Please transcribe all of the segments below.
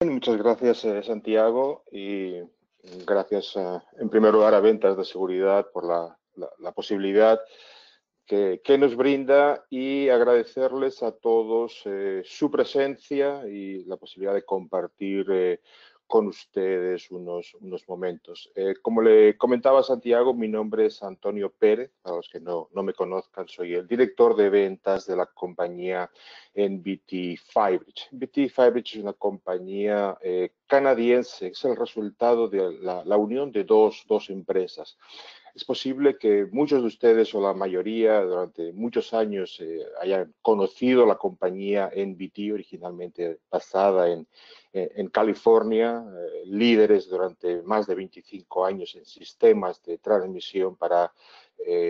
Muchas gracias, Santiago, y gracias en primer lugar a Ventas de Seguridad por la posibilidad que nos brinda y agradecerles a todos su presencia y la posibilidad de compartir con ustedes unos momentos. Como le comentaba Santiago, mi nombre es Antonio Pérez. Para los que no me conozcan, soy el director de ventas de la compañía NBT Firebridge. NBT Firebridge es una compañía canadiense, es el resultado de la unión de dos empresas. Es posible que muchos de ustedes o la mayoría durante muchos años hayan conocido la compañía NBT, originalmente basada en California, líderes durante más de 25 años en sistemas de transmisión para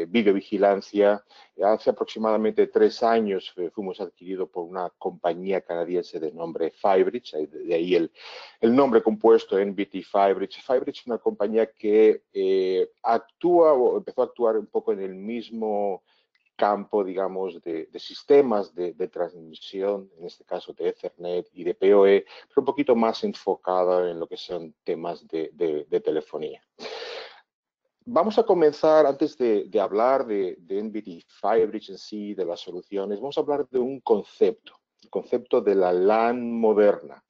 videovigilancia. Hace aproximadamente 3 años fuimos adquiridos por una compañía canadiense de nombre Firebridge, de ahí el nombre compuesto NBT Firebridge. Firebridge es una compañía que actúa o empezó a actuar un poco en el mismo campo, digamos, de sistemas de transmisión, en este caso de Ethernet y de PoE, pero un poquito más enfocada en lo que son temas de telefonía. Vamos a comenzar, antes de hablar de NBT Firebridge en sí, de las soluciones, vamos a hablar de un concepto, el concepto de la LAN moderna.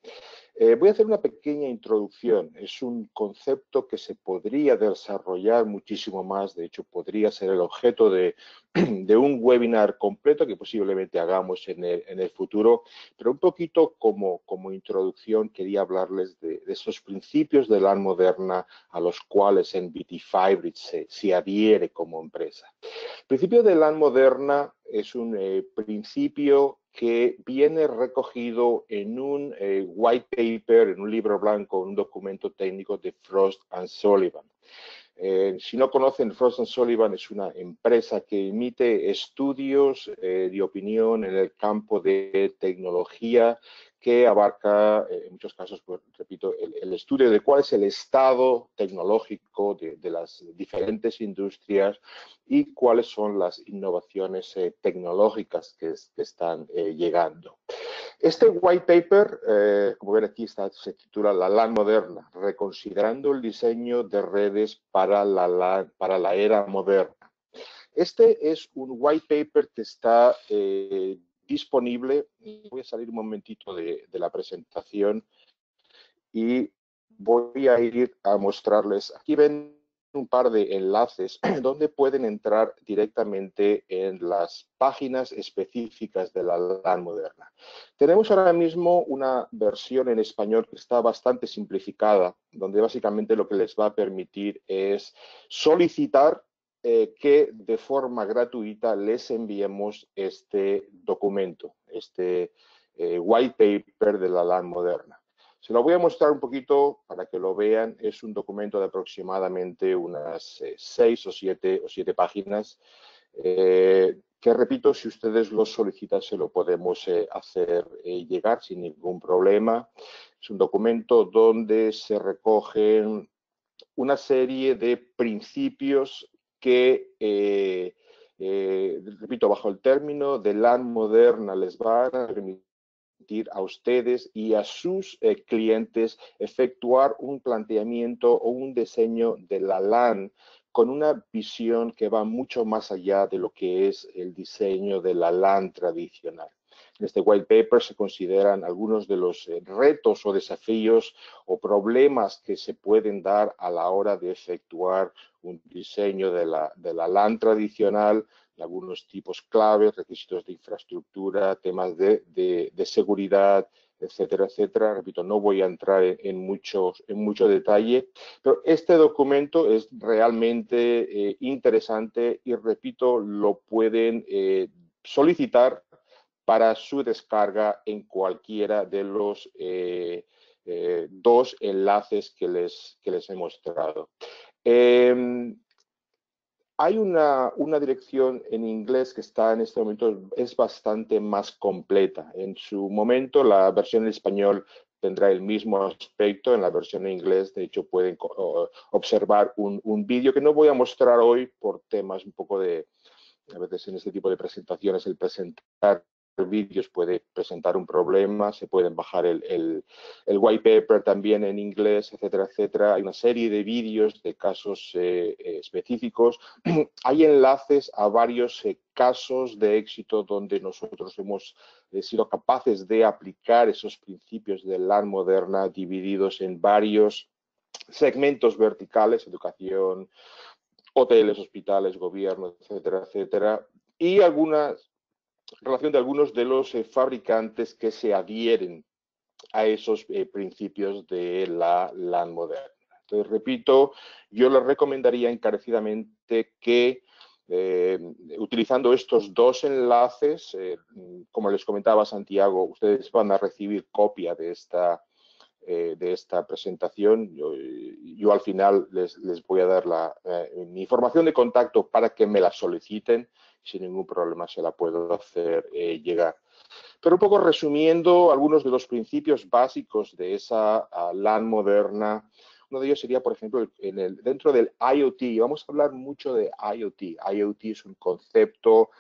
Voy a hacer una pequeña introducción. Es un concepto que se podría desarrollar muchísimo más. De hecho, podría ser el objeto de un webinar completo que posiblemente hagamos en el futuro. Pero un poquito como introducción quería hablarles de esos principios de LAN moderna a los cuales NBT Firebridge se adhiere como empresa. El principio de LAN moderna es un principio que viene recogido en un white paper, en un libro blanco, un documento técnico de Frost and Sullivan. Si no conocen, Frost & Sullivan es una empresa que emite estudios de opinión en el campo de tecnología que abarca, en muchos casos, pues, repito, el estudio de cuál es el estado tecnológico de las diferentes industrias y cuáles son las innovaciones tecnológicas que están llegando. Este white paper, como ven aquí, se titula La LAN moderna, reconsiderando el diseño de redes para la era moderna. Este es un white paper que está disponible. Voy a salir un momentito de la presentación y voy a ir a mostrarles. Aquí ven un par de enlaces donde pueden entrar directamente en las páginas específicas de la LAN moderna. Tenemos ahora mismo una versión en español que está bastante simplificada, donde básicamente lo que les va a permitir es solicitar que de forma gratuita les enviemos este documento, este white paper de la LAN moderna. Se lo voy a mostrar un poquito para que lo vean. Es un documento de aproximadamente unas 6 o 7 páginas que, repito, si ustedes lo solicitan se lo podemos hacer llegar sin ningún problema. Es un documento donde se recogen una serie de principios que, repito, bajo el término de LAN moderna les van a permitir a ustedes y a sus clientes efectuar un planteamiento o un diseño de la LAN con una visión que va mucho más allá de lo que es el diseño de la LAN tradicional. En este white paper se consideran algunos de los retos o desafíos o problemas que se pueden dar a la hora de efectuar un diseño de la LAN tradicional, algunos tipos claves, requisitos de infraestructura, temas de seguridad, etcétera, etcétera. Repito, no voy a entrar en mucho detalle, pero este documento es realmente interesante y, repito, lo pueden solicitar para su descarga en cualquiera de los dos enlaces que les he mostrado. Hay una dirección en inglés que está en este momento, es bastante más completa. En su momento, la versión en español tendrá el mismo aspecto. En la versión en inglés, de hecho, pueden observar un vídeo que no voy a mostrar hoy por temas un poco a veces en este tipo de presentaciones, el presentar vídeos puede presentar un problema, se pueden bajar el white paper también en inglés, etcétera, etcétera. Hay una serie de vídeos de casos específicos. Hay enlaces a varios casos de éxito donde nosotros hemos sido capaces de aplicar esos principios de la moderna divididos en varios segmentos verticales: educación, hoteles, hospitales, gobierno, etcétera, etcétera, y relación de algunos de los fabricantes que se adhieren a esos principios de la LAN moderna. Entonces, repito, yo les recomendaría encarecidamente que utilizando estos dos enlaces, como les comentaba Santiago, ustedes van a recibir copia de esta presentación. Yo al final les voy a dar mi información de contacto para que me la soliciten. Sin ningún problema se la puedo hacer llegar. Pero un poco resumiendo algunos de los principios básicos de esa LAN moderna, uno de ellos sería, por ejemplo, dentro del IoT. Vamos a hablar mucho de IoT. IoT es un concepto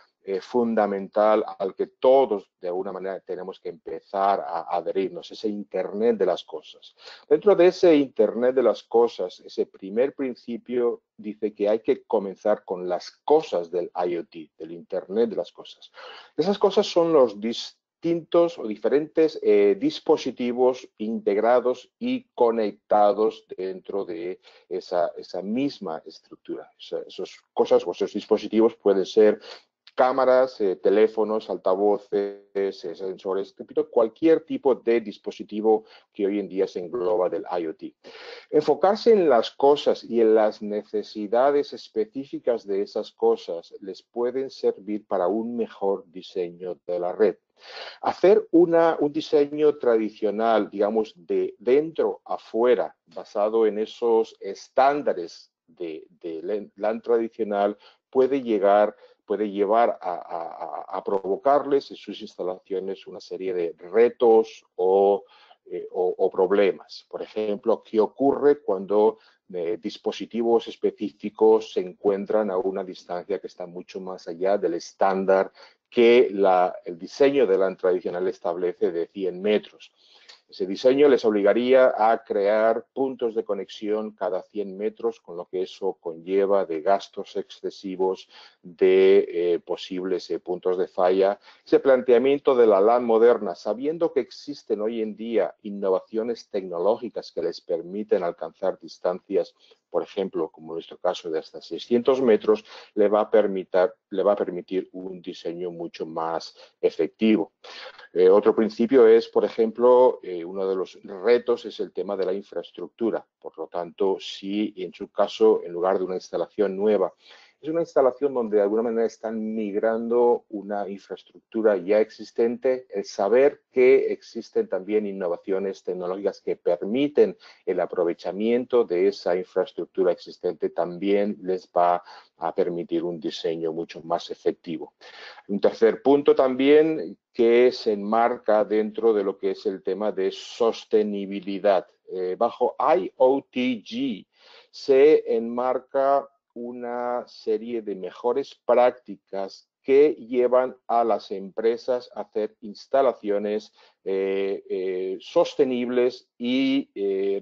fundamental al que todos de alguna manera tenemos que empezar a adherirnos, ese Internet de las cosas. Dentro de ese Internet de las cosas, ese primer principio dice que hay que comenzar con las cosas del IoT, del Internet de las cosas. Esas cosas son los distintos o diferentes dispositivos integrados y conectados dentro de esa misma estructura. Esas cosas o esos dispositivos pueden ser cámaras, teléfonos, altavoces, sensores, repito, cualquier tipo de dispositivo que hoy en día se engloba del IoT. Enfocarse en las cosas y en las necesidades específicas de esas cosas les pueden servir para un mejor diseño de la red. Hacer un diseño tradicional, digamos, de dentro a fuera, basado en esos estándares de LAN tradicional, puede llevar a provocarles en sus instalaciones una serie de retos o problemas. Por ejemplo, ¿qué ocurre cuando dispositivos específicos se encuentran a una distancia que está mucho más allá del estándar que el diseño de LAN tradicional establece de 100 metros? Ese diseño les obligaría a crear puntos de conexión cada 100 metros, con lo que eso conlleva de gastos excesivos, de posibles puntos de falla. Ese planteamiento de la LAN moderna, sabiendo que existen hoy en día innovaciones tecnológicas que les permiten alcanzar distancias, por ejemplo, como en nuestro caso de hasta 600 metros, le va a permitir un diseño mucho más efectivo. Otro principio es, por ejemplo, uno de los retos es el tema de la infraestructura. Por lo tanto, si en su caso, en lugar de una instalación nueva, es una instalación donde de alguna manera están migrando una infraestructura ya existente, el saber que existen también innovaciones tecnológicas que permiten el aprovechamiento de esa infraestructura existente también les va a permitir un diseño mucho más efectivo. Un tercer punto también que se enmarca dentro de lo que es el tema de sostenibilidad. Bajo IoTG se enmarca una serie de mejores prácticas que llevan a las empresas a hacer instalaciones sostenibles y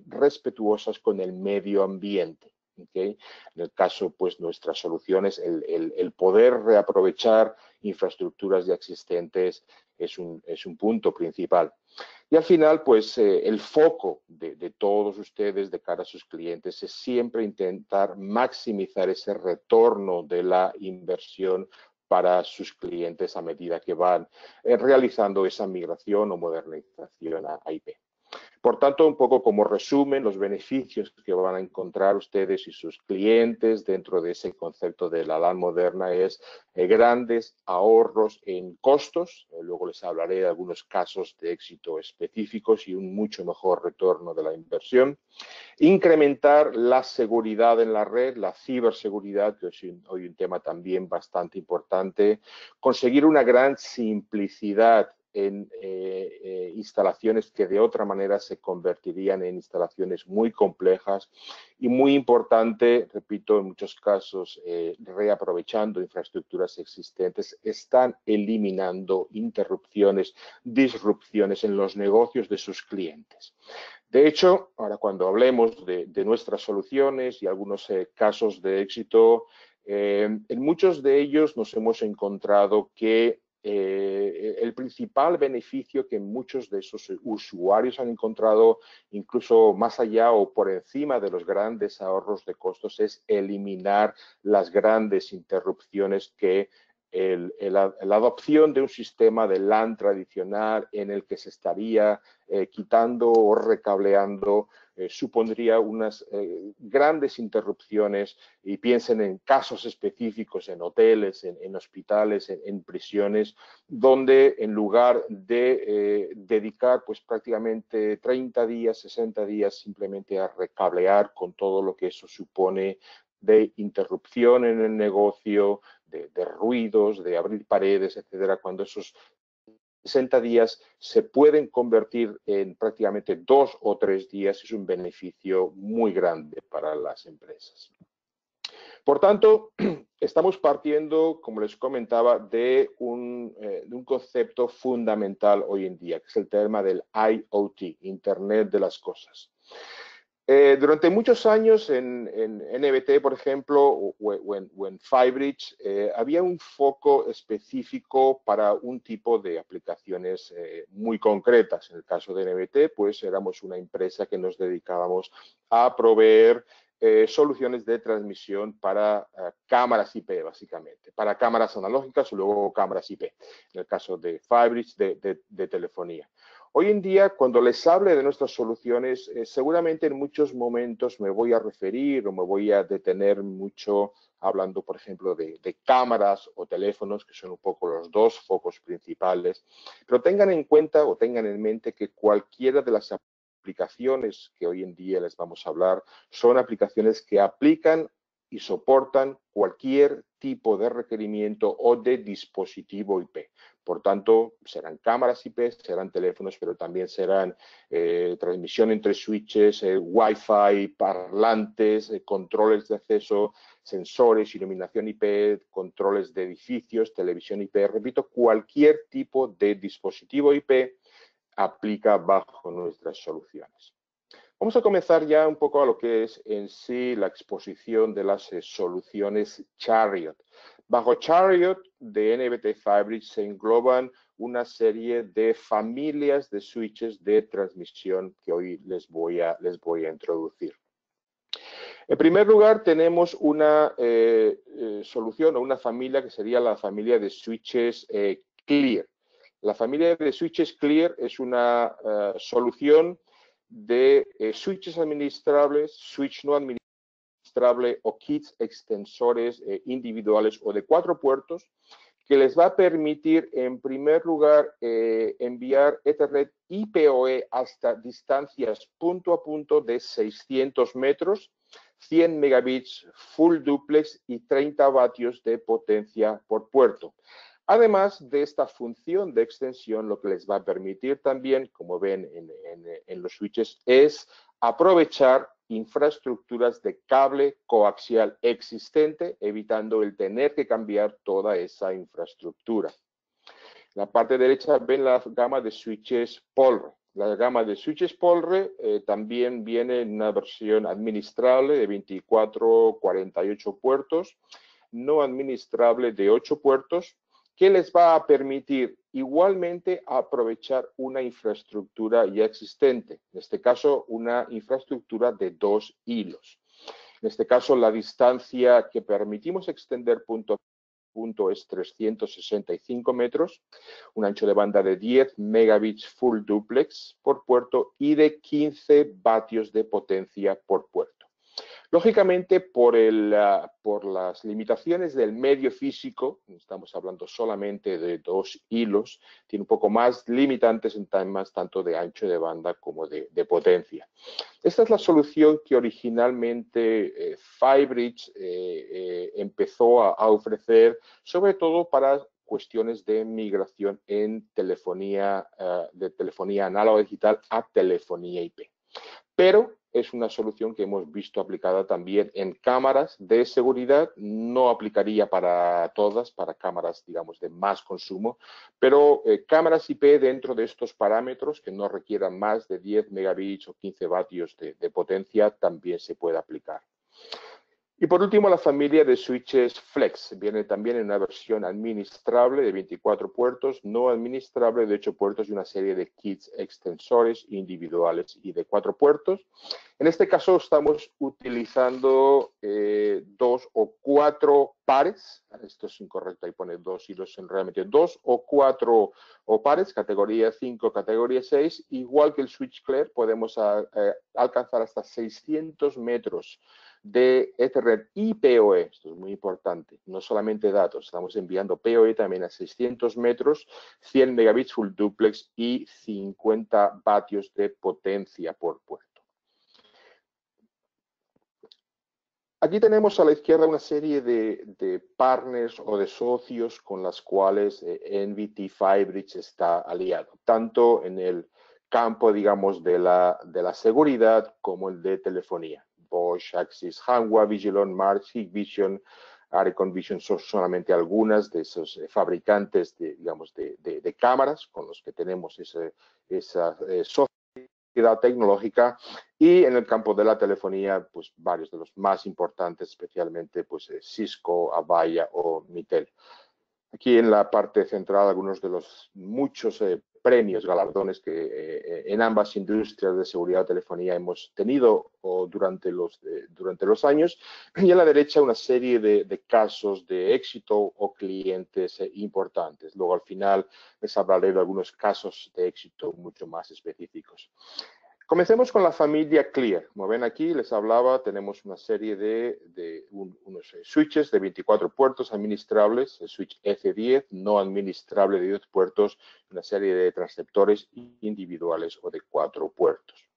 respetuosas con el medio ambiente. ¿Okay? En el caso, pues, nuestras soluciones, el poder reaprovechar infraestructuras ya existentes es un punto principal. Y al final, pues, el foco de todos ustedes de cara a sus clientes es siempre intentar maximizar ese retorno de la inversión para sus clientes a medida que van realizando esa migración o modernización a IP. Por tanto, un poco como resumen, los beneficios que van a encontrar ustedes y sus clientes dentro de ese concepto de la LAN moderna es grandes ahorros en costos. Luego les hablaré de algunos casos de éxito específicos y un mucho mejor retorno de la inversión. Incrementar la seguridad en la red, la ciberseguridad, que es hoy un tema también bastante importante. Conseguir una gran simplicidad en instalaciones que de otra manera se convertirían en instalaciones muy complejas y muy importante, repito, en muchos casos, reaprovechando infraestructuras existentes, están eliminando interrupciones, disrupciones en los negocios de sus clientes. De hecho, ahora cuando hablemos de nuestras soluciones y algunos casos de éxito, en muchos de ellos nos hemos encontrado que el principal beneficio que muchos de esos usuarios han encontrado, incluso más allá o por encima de los grandes ahorros de costos, es eliminar las grandes interrupciones que la adopción de un sistema de LAN tradicional en el que se estaría quitando o recableando supondría unas grandes interrupciones, y piensen en casos específicos, en hoteles, en hospitales, en prisiones, donde en lugar de dedicar pues prácticamente 30 días, 60 días simplemente a recablear con todo lo que eso supone de interrupción en el negocio, de ruidos, de abrir paredes, etcétera, cuando esos 60 días se pueden convertir en prácticamente 2 o 3 días, es un beneficio muy grande para las empresas. Por tanto, estamos partiendo, como les comentaba, de un concepto fundamental hoy en día, que es el tema del IoT, Internet de las Cosas. Durante muchos años en NBT, por ejemplo, o en Firebridge, había un foco específico para un tipo de aplicaciones muy concretas. En el caso de NBT, pues éramos una empresa que nos dedicábamos a proveer soluciones de transmisión para cámaras IP, básicamente, para cámaras analógicas y luego cámaras IP, en el caso de Firebridge, de telefonía. Hoy en día, cuando les hable de nuestras soluciones, seguramente en muchos momentos me voy a referir o me voy a detener mucho hablando, por ejemplo, de cámaras o teléfonos, que son un poco los dos focos principales. Pero tengan en cuenta o tengan en mente que cualquiera de las aplicaciones que hoy en día les vamos a hablar son aplicaciones que aplican y soportan cualquier tipo de requerimiento o de dispositivo IP. Por tanto, serán cámaras IP, serán teléfonos, pero también serán transmisión entre switches, Wi-Fi, parlantes, controles de acceso, sensores, iluminación IP, controles de edificios, televisión IP. Repito, cualquier tipo de dispositivo IP aplica bajo nuestras soluciones. Vamos a comenzar ya un poco a lo que es en sí la exposición de las soluciones Chariot. Bajo Chariot de NBT Firebridge se engloban una serie de familias de switches de transmisión que hoy les voy a introducir. En primer lugar, tenemos una solución o una familia que sería la familia de switches Clear. La familia de switches Clear es una solución de switches administrables, switch no administrable o kits extensores individuales o de 4 puertos, que les va a permitir, en primer lugar, enviar Ethernet y PoE hasta distancias punto a punto de 600 metros, 100 megabits full duplex y 30 vatios de potencia por puerto. Además de esta función de extensión, lo que les va a permitir también, como ven en los switches, es aprovechar infraestructuras de cable coaxial existente, evitando el tener que cambiar toda esa infraestructura. En la parte derecha ven la gama de switches Polre. La gama de switches Polre también viene en una versión administrable de 24, 48 puertos, no administrable de 8 puertos, que les va a permitir igualmente aprovechar una infraestructura ya existente, en este caso una infraestructura de 2 hilos. En este caso la distancia que permitimos extender punto a punto es 365 metros, un ancho de banda de 10 megabits full duplex por puerto y de 15 vatios de potencia por puerto. Lógicamente, por las limitaciones del medio físico, estamos hablando solamente de 2 hilos, tiene un poco más limitantes en temas tanto de ancho de banda como de potencia. Esta es la solución que originalmente Firebridge empezó a ofrecer, sobre todo para cuestiones de migración en telefonía, de telefonía análoga digital a telefonía IP. Pero es una solución que hemos visto aplicada también en cámaras de seguridad. No aplicaría para todas, para cámaras, digamos, de más consumo, pero cámaras IP dentro de estos parámetros que no requieran más de 10 megabits o 15 vatios de potencia también se puede aplicar. Y por último, la familia de switches Flex. Viene también en una versión administrable de 24 puertos, no administrable de 8 puertos y una serie de kits extensores individuales y de 4 puertos. En este caso estamos utilizando 2 o 4 pares. Esto es incorrecto, ahí pone 2 hilos, son realmente 2 o 4 pares, categoría 5, categoría 6. Igual que el switch Clear, podemos alcanzar hasta 600 metros de Ethernet y PoE. Esto es muy importante, no solamente datos, estamos enviando PoE también a 600 metros, 100 megabits full duplex y 50 vatios de potencia por puerto. Aquí tenemos a la izquierda una serie de partners o de socios con las cuales NVT Firebridge está aliado, tanto en el campo, digamos, de la seguridad como el de telefonía. Bosch, Axis, Hanwha, Vigilon, March, Hikvision, Arecon Vision son solamente algunas de esos fabricantes de cámaras con los que tenemos esa sociedad tecnológica, y en el campo de la telefonía, pues varios de los más importantes, especialmente pues Cisco, Avaya o Mitel. Aquí en la parte central, algunos de los muchos premios, galardones que en ambas industrias de seguridad y telefonía hemos tenido durante los años. Y a la derecha una serie de casos de éxito o clientes importantes. Luego al final les hablaré de algunos casos de éxito mucho más específicos. Comencemos con la familia Clear. Como ven aquí, les hablaba, tenemos una serie de unos switches de 24 puertos administrables, el switch F10, no administrable de 10 puertos, una serie de transceptores individuales o de 4 puertos.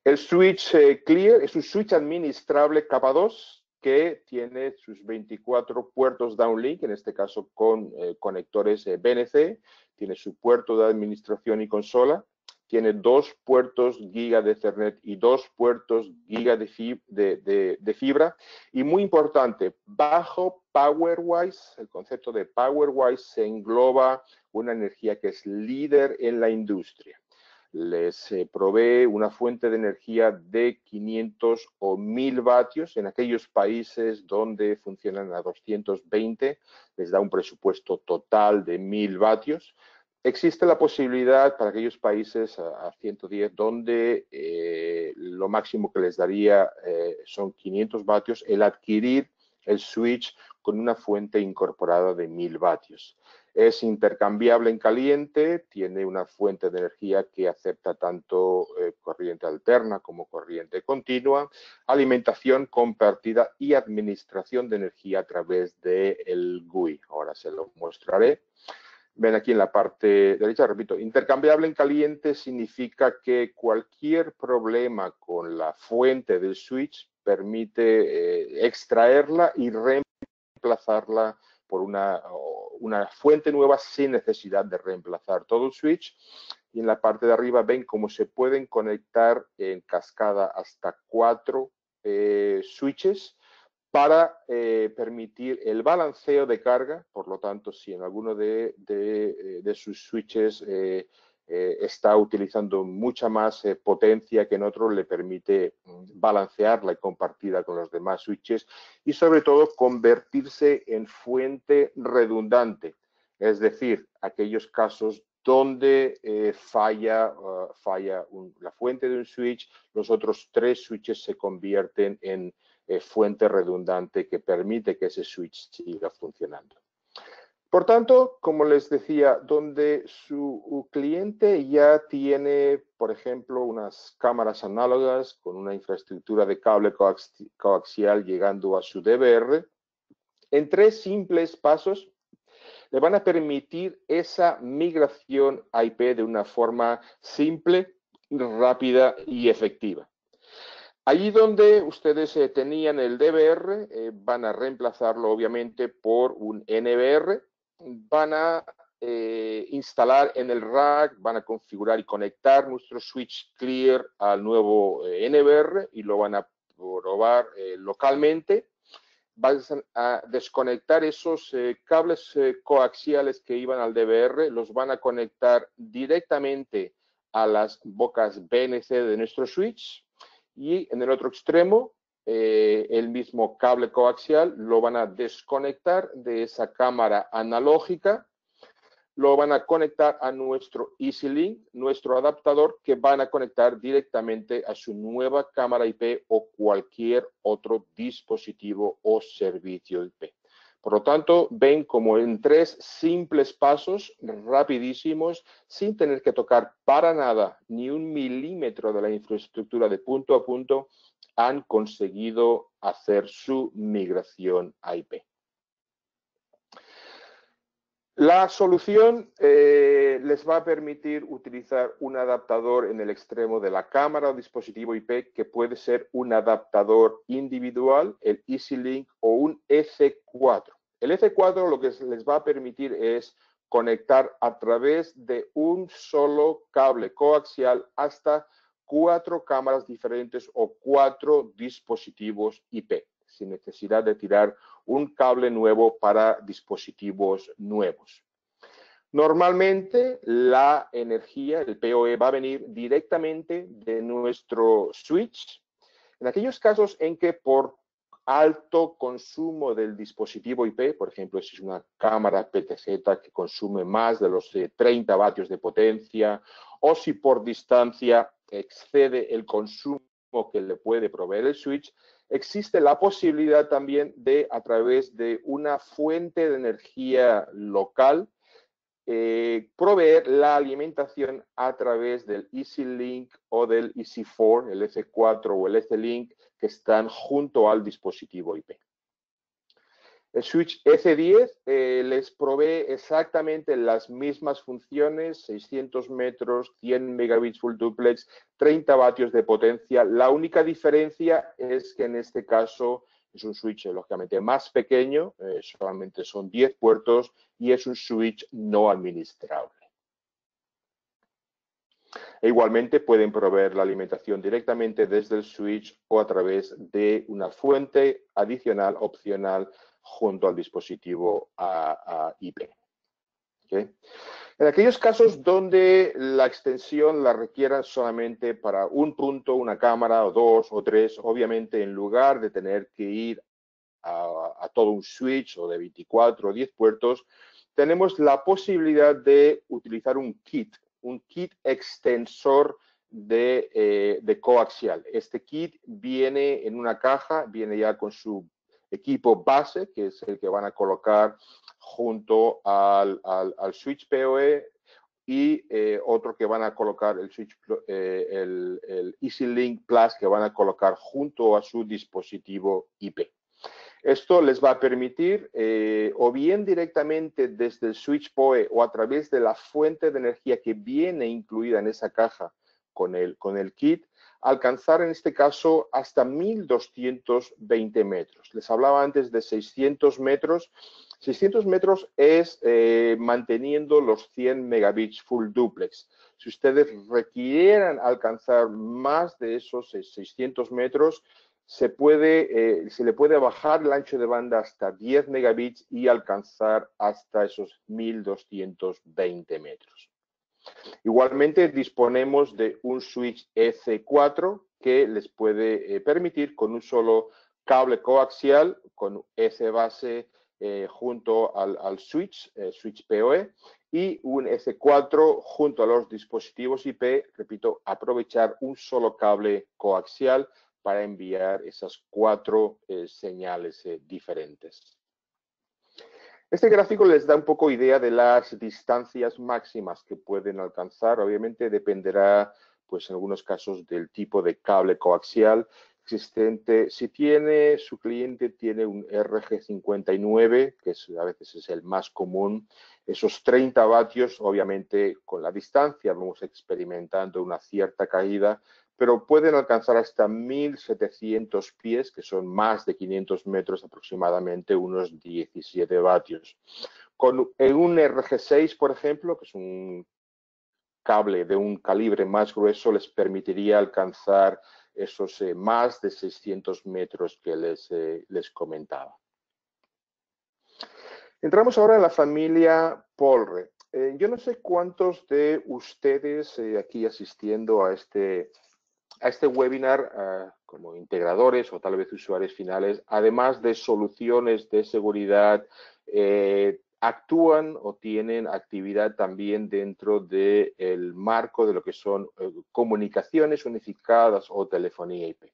El switch Clear es un switch administrable capa 2 que tiene sus 24 puertos downlink, en este caso con conectores BNC, tiene su puerto de administración y consola, tiene 2 puertos giga de Ethernet y 2 puertos giga de fibra. Y muy importante, bajo PowerWise, el concepto de PowerWise se engloba una energía que es líder en la industria. Les provee una fuente de energía de 500 o 1000 vatios. En aquellos países donde funcionan a 220, les da un presupuesto total de 1000 vatios. Existe la posibilidad para aquellos países a 110 donde lo máximo que les daría son 500 vatios el adquirir el switch con una fuente incorporada de 1000 vatios. Es intercambiable en caliente, tiene una fuente de energía que acepta tanto corriente alterna como corriente continua, alimentación compartida y administración de energía a través del GUI. Ahora se lo mostraré. Ven aquí en la parte derecha, repito, intercambiable en caliente significa que cualquier problema con la fuente del switch permite extraerla y reemplazarla por una fuente nueva sin necesidad de reemplazar todo el switch. Y en la parte de arriba ven cómo se pueden conectar en cascada hasta 4 switches para permitir el balanceo de carga. Por lo tanto, si en alguno de sus switches está utilizando mucha más potencia que en otro, le permite balancearla y compartirla con los demás switches, y sobre todo convertirse en fuente redundante, es decir, aquellos casos donde falla la fuente de un switch, los otros 3 switches se convierten en fuente redundante que permite que ese switch siga funcionando. Por tanto, como les decía, donde su cliente ya tiene, por ejemplo, unas cámaras análogas con una infraestructura de cable coaxial llegando a su DVR, en 3 simples pasos le van a permitir esa migración a IP de una forma simple, rápida y efectiva. Allí donde ustedes tenían el DVR, van a reemplazarlo obviamente por un NVR. van a instalar en el rack, van a configurar y conectar nuestro switch clear al nuevo NBR y lo van a probar localmente. Van a desconectar esos cables coaxiales que iban al DVR, los van a conectar directamente a las bocas BNC de nuestro switch y en el otro extremo el mismo cable coaxial lo van a desconectar de esa cámara analógica, lo van a conectar a nuestro EasyLink, nuestro adaptador, que van a conectar directamente a su nueva cámara IP o cualquier otro dispositivo o servicio IP. Por lo tanto, ven como en 3 simples pasos, rapidísimos, sin tener que tocar para nada ni 1 milímetro de la infraestructura de punto a punto, han conseguido hacer su migración a IP. La solución les va a permitir utilizar un adaptador en el extremo de la cámara o dispositivo IP que puede ser un adaptador individual, el EasyLink o un EC4. El EC4 lo que les va a permitir es conectar a través de un solo cable coaxial hasta 4 cámaras diferentes o 4 dispositivos IP, sin necesidad de tirar un cable nuevo para dispositivos nuevos. Normalmente la energía, el PoE, va a venir directamente de nuestro switch. En aquellos casos en que por alto consumo del dispositivo IP, por ejemplo, si es una cámara PTZ que consume más de los 30 vatios de potencia, o si por distancia excede el consumo que le puede proveer el switch, existe la posibilidad también de, a través de una fuente de energía local, proveer la alimentación a través del EasyLink o del EC4, el EC4 o el EC-Link, que están junto al dispositivo IP. El switch EC10 les provee exactamente las mismas funciones, 600 metros, 100 megabits full duplex, 30 vatios de potencia. La única diferencia es que en este caso es un switch lógicamente más pequeño, solamente son 10 puertos y es un switch no administrable. E igualmente pueden proveer la alimentación directamente desde el switch o a través de una fuente adicional, opcional, junto al dispositivo IP. ¿Okay? En aquellos casos donde la extensión la requieran solamente para un punto, una cámara o 2 o 3, obviamente en lugar de tener que ir a todo un switch o de 24 o 10 puertos, tenemos la posibilidad de utilizar un kit extensor de coaxial. Este kit viene en una caja, viene ya con su equipo base, que es el que van a colocar junto al switch PoE y otro que van a colocar el switch, el EasyLink Plus, que van a colocar junto a su dispositivo IP. Esto les va a permitir, o bien directamente desde el switch PoE o a través de la fuente de energía que viene incluida en esa caja con el kit, alcanzar en este caso hasta 1220 metros. Les hablaba antes de 600 metros. 600 metros es manteniendo los 100 megabits full duplex. Si ustedes requieran alcanzar más de esos 600 metros, se le puede bajar el ancho de banda hasta 10 megabits y alcanzar hasta esos 1220 metros. Igualmente disponemos de un switch EC4 que les puede permitir con un solo cable coaxial, con EC base junto al switch PoE, y un EC4 junto a los dispositivos IP, repito, aprovechar un solo cable coaxial para enviar esas 4 señales diferentes. Este gráfico les da un poco idea de las distancias máximas que pueden alcanzar. Obviamente dependerá, pues en algunos casos, del tipo de cable coaxial existente. Si su cliente tiene un RG59, que a veces es el más común, esos 30 vatios, obviamente con la distancia vamos experimentando una cierta caída, pero pueden alcanzar hasta 1700 pies, que son más de 500 metros aproximadamente, unos 17 vatios. En un RG6, por ejemplo, que es un cable de un calibre más grueso, les permitiría alcanzar esos más de 600 metros que les comentaba. Entramos ahora en la familia Polre. Yo no sé cuántos de ustedes aquí asistiendo a este webinar como integradores o tal vez usuarios finales, además de soluciones de seguridad, actúan o tienen actividad también dentro del marco de lo que son comunicaciones unificadas o telefonía IP.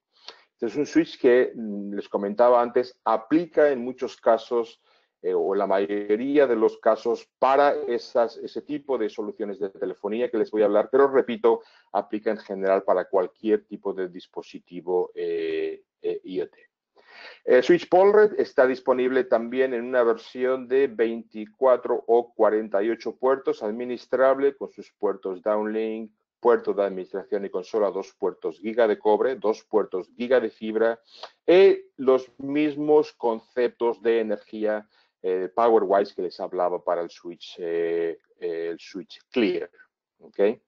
Este es un switch que, les comentaba antes, aplica en muchos casos o la mayoría de los casos para ese tipo de soluciones de telefonía que les voy a hablar, pero repito, aplica en general para cualquier tipo de dispositivo IoT. El switch Polred está disponible también en una versión de 24 o 48 puertos administrable con sus puertos downlink, puerto de administración y consola, 2 puertos giga de cobre, 2 puertos giga de fibra y los mismos conceptos de energía PowerWise que les hablaba para el switch Clear. ¿Okay?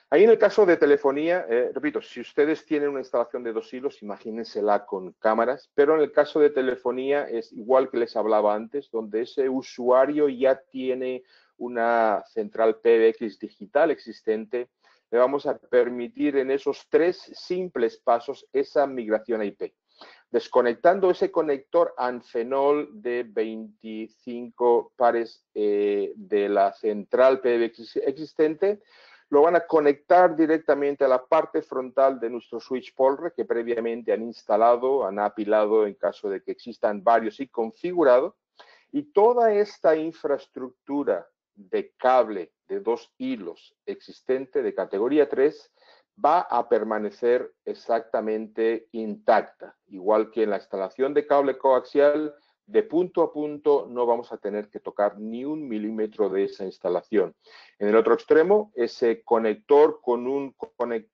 Ahí en el caso de telefonía, repito, si ustedes tienen una instalación de 2 hilos, imagínensela con cámaras, pero en el caso de telefonía es igual que les hablaba antes, donde ese usuario ya tiene una central PBX digital existente, le vamos a permitir en esos 3 simples pasos esa migración a IP. Desconectando ese conector Anfenol de 25 pares de la central PBX existente, lo van a conectar directamente a la parte frontal de nuestro switch Polre que previamente han instalado, han apilado en caso de que existan varios y configurado. Y toda esta infraestructura de cable de 2 hilos existente de categoría 3 va a permanecer exactamente intacta. Igual que en la instalación de cable coaxial, de punto a punto no vamos a tener que tocar ni 1 milímetro de esa instalación. En el otro extremo, ese conector con un conector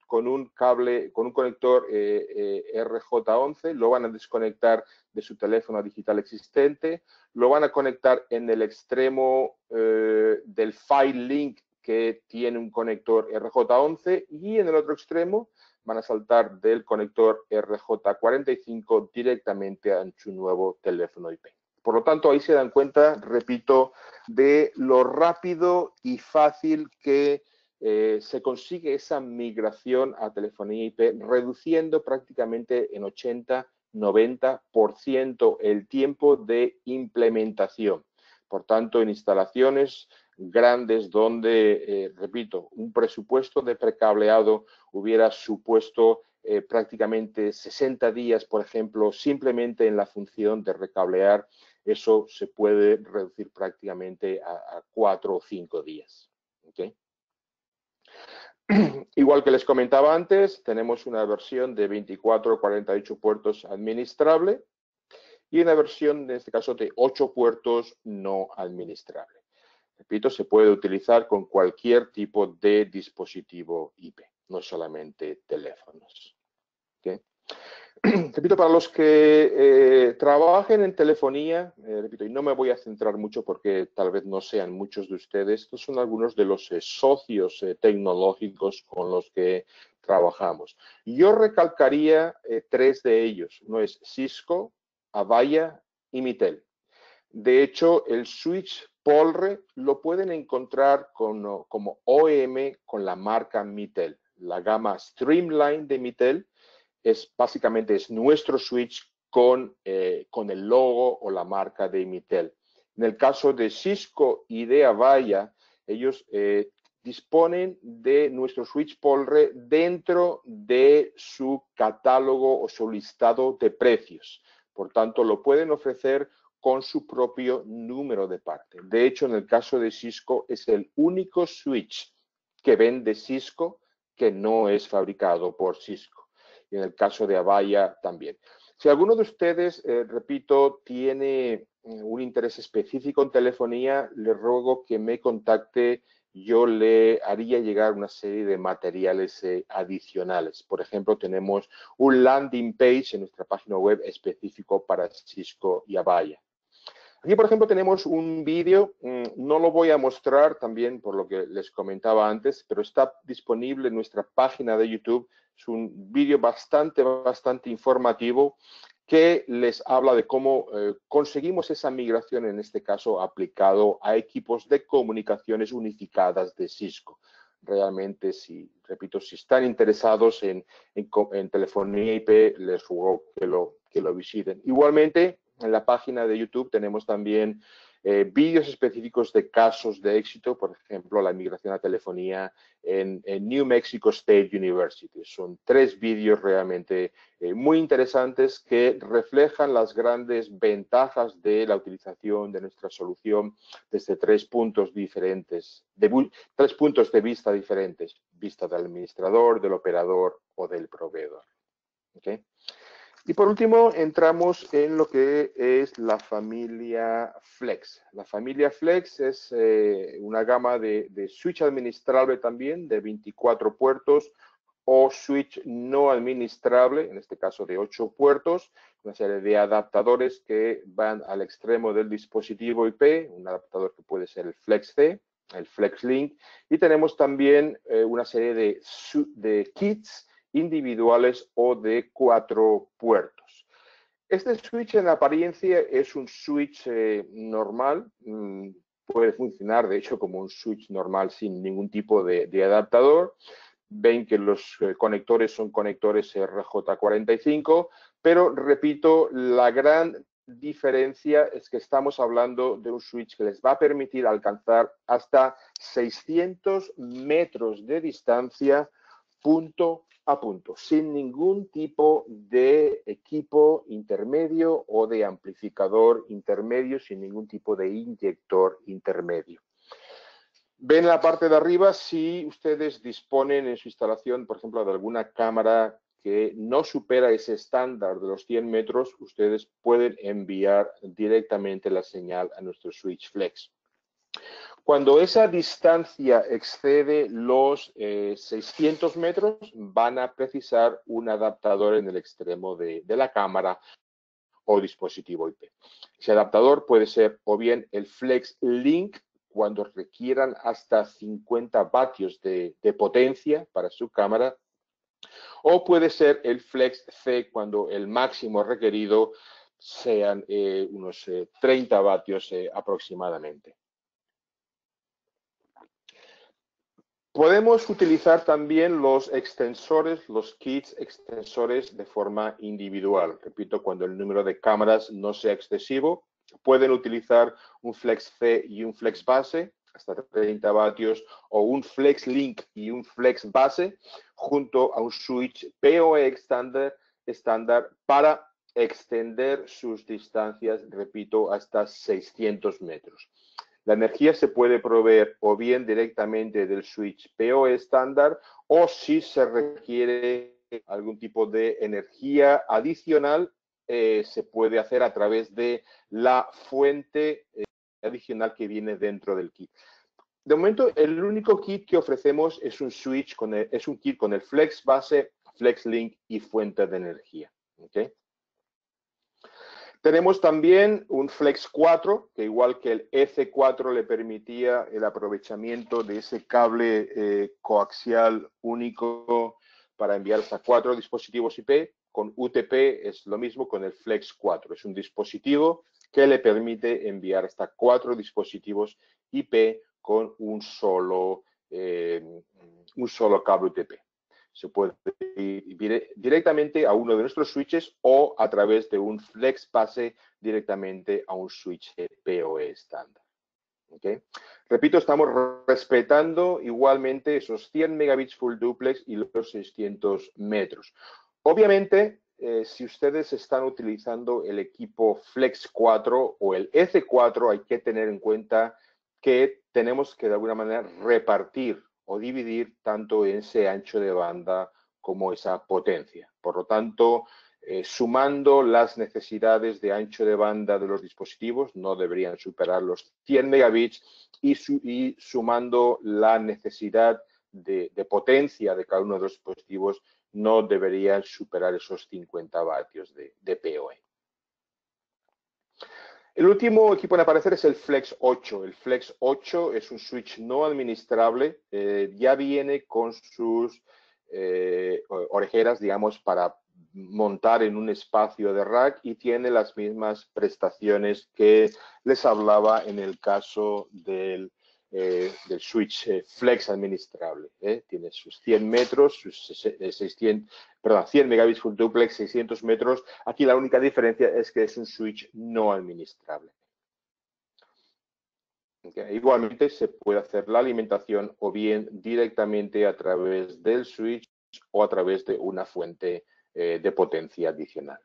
RJ11 lo van a desconectar de su teléfono digital existente, lo van a conectar en el extremo del File Link que tiene un conector RJ11 y en el otro extremo van a saltar del conector RJ45 directamente a su nuevo teléfono IP. Por lo tanto, ahí se dan cuenta, repito, de lo rápido y fácil que se consigue esa migración a telefonía IP, reduciendo prácticamente en 80-90% el tiempo de implementación. Por tanto, en instalaciones grandes donde, repito, un presupuesto de precableado hubiera supuesto prácticamente 60 días, por ejemplo, simplemente en la función de recablear, eso se puede reducir prácticamente a 4 o 5 días. ¿Okay? Igual que les comentaba antes, tenemos una versión de 24 o 48 puertos administrable y una versión, en este caso, de 8 puertos no administrable. Repito, se puede utilizar con cualquier tipo de dispositivo IP, no solamente teléfonos. ¿Okay? Repito, para los que trabajen en telefonía, repito, y no me voy a centrar mucho porque tal vez no sean muchos de ustedes, estos son algunos de los socios tecnológicos con los que trabajamos. Yo recalcaría 3 de ellos. Uno es Cisco, Avaya y Mitel. De hecho, el switch Polre lo pueden encontrar como OEM con la marca Mitel. La gama Streamline de Mitel básicamente es nuestro switch con el logo o la marca de Mitel. En el caso de Cisco y de Avaya, ellos disponen de nuestro switch Polre dentro de su catálogo o su listado de precios. Por tanto, lo pueden ofrecer con su propio número de parte. De hecho, en el caso de Cisco, es el único switch que vende Cisco que no es fabricado por Cisco. Y en el caso de Avaya también. Si alguno de ustedes, repito, tiene un interés específico en telefonía, le ruego que me contacte. Yo le haría llegar una serie de materiales adicionales. Por ejemplo, tenemos un landing page en nuestra página web específico para Cisco y Avaya. Aquí, por ejemplo, tenemos un vídeo, no lo voy a mostrar también por lo que les comentaba antes, pero está disponible en nuestra página de YouTube. Es un vídeo bastante informativo que les habla de cómo conseguimos esa migración, en este caso aplicado a equipos de comunicaciones unificadas de Cisco. Realmente, repito, si están interesados en telefonía IP, les ruego que lo visiten. Igualmente, en la página de YouTube tenemos también vídeos específicos de casos de éxito, por ejemplo, la migración a telefonía en New Mexico State University. Son 3 vídeos realmente muy interesantes que reflejan las grandes ventajas de la utilización de nuestra solución desde 3 puntos diferentes, 3 puntos de vista diferentes, vista del administrador, del operador o del proveedor. ¿Okay? Y por último, entramos en lo que es la familia Flex. La familia Flex es una gama de switch administrable también de 24 puertos o switch no administrable, en este caso de 8 puertos, una serie de adaptadores que van al extremo del dispositivo IP, un adaptador que puede ser el Flex-C, el Flex-Link, y tenemos también una serie de kits individuales o de 4 puertos. Este switch en apariencia es un switch normal, puede funcionar de hecho como un switch normal sin ningún tipo de adaptador. Ven que los conectores son conectores RJ45, pero repito, la gran diferencia es que estamos hablando de un switch que les va a permitir alcanzar hasta 600 metros de distancia punto a punto, sin ningún tipo de equipo intermedio o de amplificador intermedio, sin ningún tipo de inyector intermedio. Ven en la parte de arriba si ustedes disponen en su instalación, por ejemplo, de alguna cámara que no supera ese estándar de los 100 metros, ustedes pueden enviar directamente la señal a nuestro switch Flex. Cuando esa distancia excede los 600 metros, van a precisar un adaptador en el extremo de la cámara o dispositivo IP. Ese adaptador puede ser o bien el Flex Link, cuando requieran hasta 50 vatios de potencia para su cámara, o puede ser el Flex C, cuando el máximo requerido sean unos 30 vatios aproximadamente. Podemos utilizar también los extensores, los kits extensores de forma individual. Repito, cuando el número de cámaras no sea excesivo, pueden utilizar un Flex C y un Flex Base, hasta 30 vatios, o un Flex Link y un Flex Base, junto a un switch PoE estándar para extender sus distancias, repito, hasta 600 metros. La energía se puede proveer o bien directamente del switch PoE estándar, o si se requiere algún tipo de energía adicional, se puede hacer a través de la fuente adicional que viene dentro del kit. De momento, el único kit que ofrecemos es un switch, es un kit con el Flex Base, Flex Link y fuente de energía. ¿Okay? Tenemos también un Flex 4, que igual que el EC4 le permitía el aprovechamiento de ese cable coaxial único para enviar hasta 4 dispositivos IP. Con UTP es lo mismo con el Flex 4. Es un dispositivo que le permite enviar hasta 4 dispositivos IP con un solo cable UTP. Se puede ir directamente a uno de nuestros switches o a través de un Flex Base directamente a un switch PoE estándar. ¿Okay? Repito, estamos respetando igualmente esos 100 megabits full duplex y los 600 metros. Obviamente, si ustedes están utilizando el equipo Flex 4 o el EC4, hay que tener en cuenta que tenemos que de alguna manera repartir o dividir tanto ese ancho de banda como esa potencia. Por lo tanto, sumando las necesidades de ancho de banda de los dispositivos, no deberían superar los 100 megabits y sumando la necesidad de potencia de cada uno de los dispositivos, no deberían superar esos 50 vatios de PoE. El último equipo en aparecer es el Flex 8. El Flex 8 es un switch no administrable. Ya viene con sus orejeras, digamos, para montar en un espacio de rack y tiene las mismas prestaciones que les hablaba en el caso del switch Flex administrable. Tiene sus 100 metros, sus 100 megabits full duplex, 600 metros. Aquí la única diferencia es que es un switch no administrable. Okay. Igualmente se puede hacer la alimentación o bien directamente a través del switch o a través de una fuente de potencia adicional.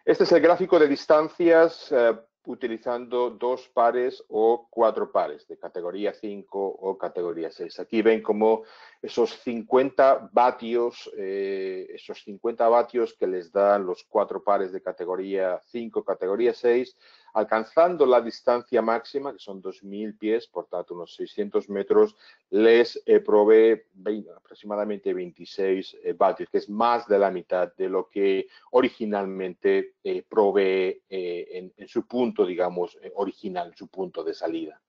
Este es el gráfico de distancias utilizando 2 pares o 4 pares de categoría 5 o categoría 6. Aquí ven como esos 50 vatios que les dan los 4 pares de categoría 5, categoría 6, alcanzando la distancia máxima, que son 2.000 pies, por tanto unos 600 metros, les provee aproximadamente 26 vatios, que es más de la mitad de lo que originalmente provee en su punto, digamos, original, su punto de salida.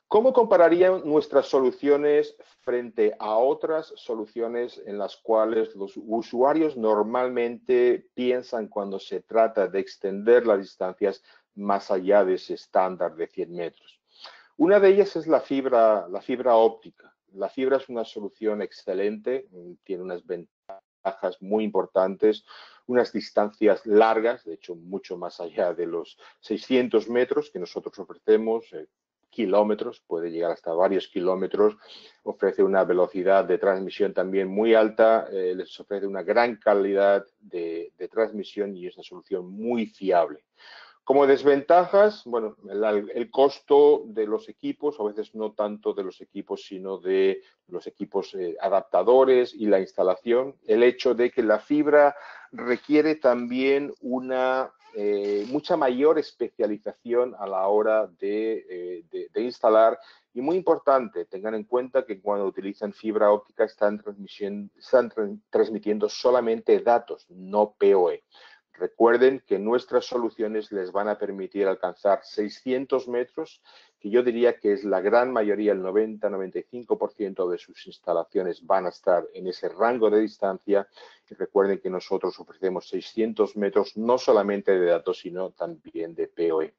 ¿Cómo compararían nuestras soluciones frente a otras soluciones en las cuales los usuarios normalmente piensan cuando se trata de extender las distancias más allá de ese estándar de 100 metros? Una de ellas es la fibra óptica. La fibra es una solución excelente, tiene unas ventajas muy importantes, unas distancias largas, de hecho mucho más allá de los 600 metros que nosotros ofrecemos, kilómetros, puede llegar hasta varios kilómetros, ofrece una velocidad de transmisión también muy alta, les ofrece una gran calidad de transmisión y es una solución muy fiable. Como desventajas, bueno, el costo de los equipos, a veces no tanto de los equipos, sino de los equipos adaptadores y la instalación. El hecho de que la fibra requiere también una mucha mayor especialización a la hora de instalar. Y muy importante, tengan en cuenta que cuando utilizan fibra óptica están transmitiendo solamente datos, no PoE. Recuerden que nuestras soluciones les van a permitir alcanzar 600 metros, que yo diría que es la gran mayoría, el 90-95% de sus instalaciones van a estar en ese rango de distancia. Y recuerden que nosotros ofrecemos 600 metros no solamente de datos, sino también de PoE.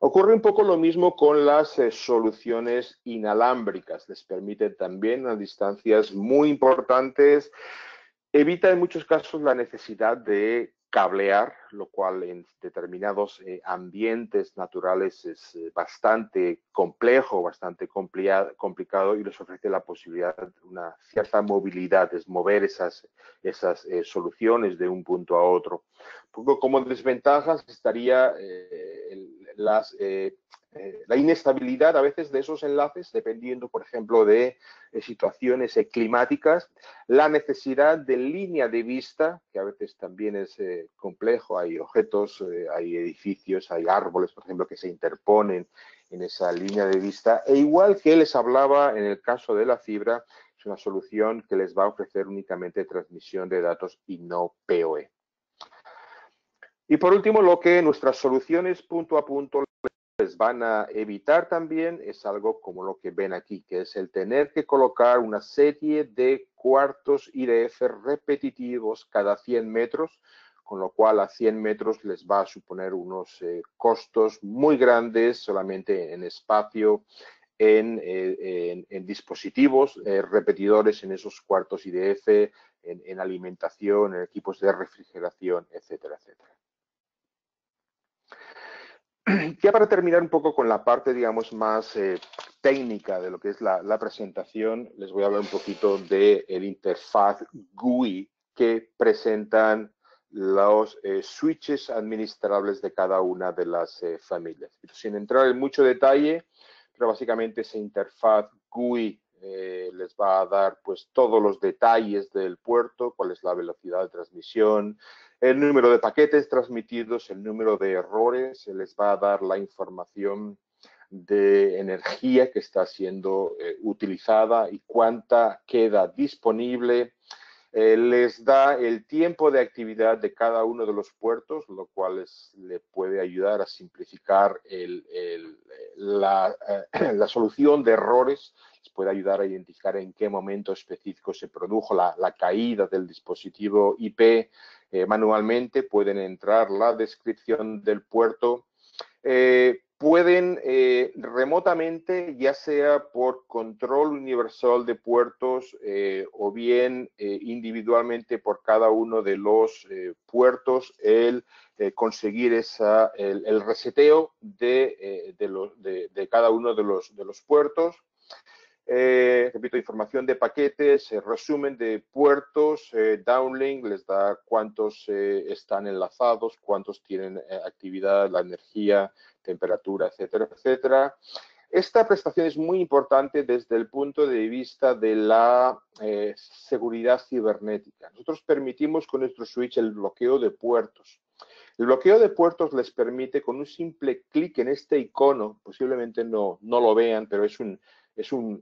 Ocurre un poco lo mismo con las soluciones inalámbricas. Les permiten también unas distancias muy importantes. Evita en muchos casos la necesidad de cablear, lo cual en determinados ambientes naturales es bastante complejo, bastante complicado y les ofrece la posibilidad de una cierta movilidad, es mover esas soluciones de un punto a otro. Como desventajas estaría la inestabilidad a veces de esos enlaces, dependiendo, por ejemplo, de situaciones climáticas, la necesidad de línea de vista, que a veces también es complejo, hay objetos, hay edificios, hay árboles, por ejemplo, que se interponen en esa línea de vista, e igual que les hablaba en el caso de la fibra, es una solución que les va a ofrecer únicamente transmisión de datos y no PoE. Y por último, lo que nuestras soluciones punto a punto les van a evitar también es algo como lo que ven aquí, que es el tener que colocar una serie de cuartos IDF repetitivos cada 100 metros, con lo cual a 100 metros les va a suponer unos costos muy grandes solamente en espacio, en dispositivos repetidores, en esos cuartos IDF, en alimentación, en equipos de refrigeración, etcétera, etcétera. Ya para terminar un poco con la parte, digamos, más técnica de lo que es la presentación, les voy a hablar un poquito del interfaz GUI que presentan los switches administrables de cada una de las familias. Sin entrar en mucho detalle, pero básicamente esa interfaz GUI les va a dar pues todos los detalles del puerto, cuál es la velocidad de transmisión, el número de paquetes transmitidos, el número de errores, se les va a dar la información de energía que está siendo utilizada y cuánta queda disponible. les da el tiempo de actividad de cada uno de los puertos, lo cual le puede ayudar a simplificar la solución de errores, les puede ayudar a identificar en qué momento específico se produjo la caída del dispositivo IP manualmente, pueden entrar la descripción del puerto. Pueden remotamente, ya sea por control universal de puertos o bien individualmente por cada uno de los puertos, conseguir el reseteo de cada uno de los puertos. Repito, información de paquetes, resumen de puertos, downlink, les da cuántos están enlazados, cuántos tienen actividad, la energía, temperatura, etcétera, etcétera. Esta prestación es muy importante desde el punto de vista de la seguridad cibernética. Nosotros permitimos con nuestro switch el bloqueo de puertos. El bloqueo de puertos les permite, con un simple clic en este icono, posiblemente no lo vean, pero es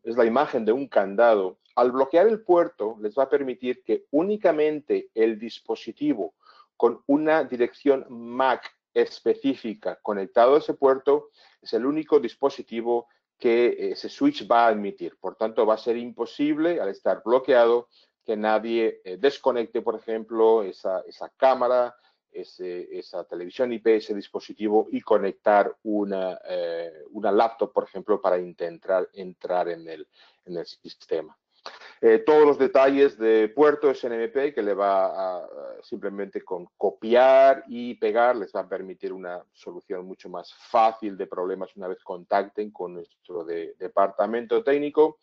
la imagen de un candado. Al bloquear el puerto, les va a permitir que únicamente el dispositivo con una dirección MAC específica conectado a ese puerto es el único dispositivo que ese switch va a admitir. Por tanto, va a ser imposible, al estar bloqueado, que nadie desconecte, por ejemplo, esa cámara, esa televisión IP, ese dispositivo, y conectar una laptop, por ejemplo, para intentar entrar en el sistema. Todos los detalles de puerto SNMP que le va a simplemente con copiar y pegar les va a permitir una solución mucho más fácil de problemas una vez contacten con nuestro departamento técnico.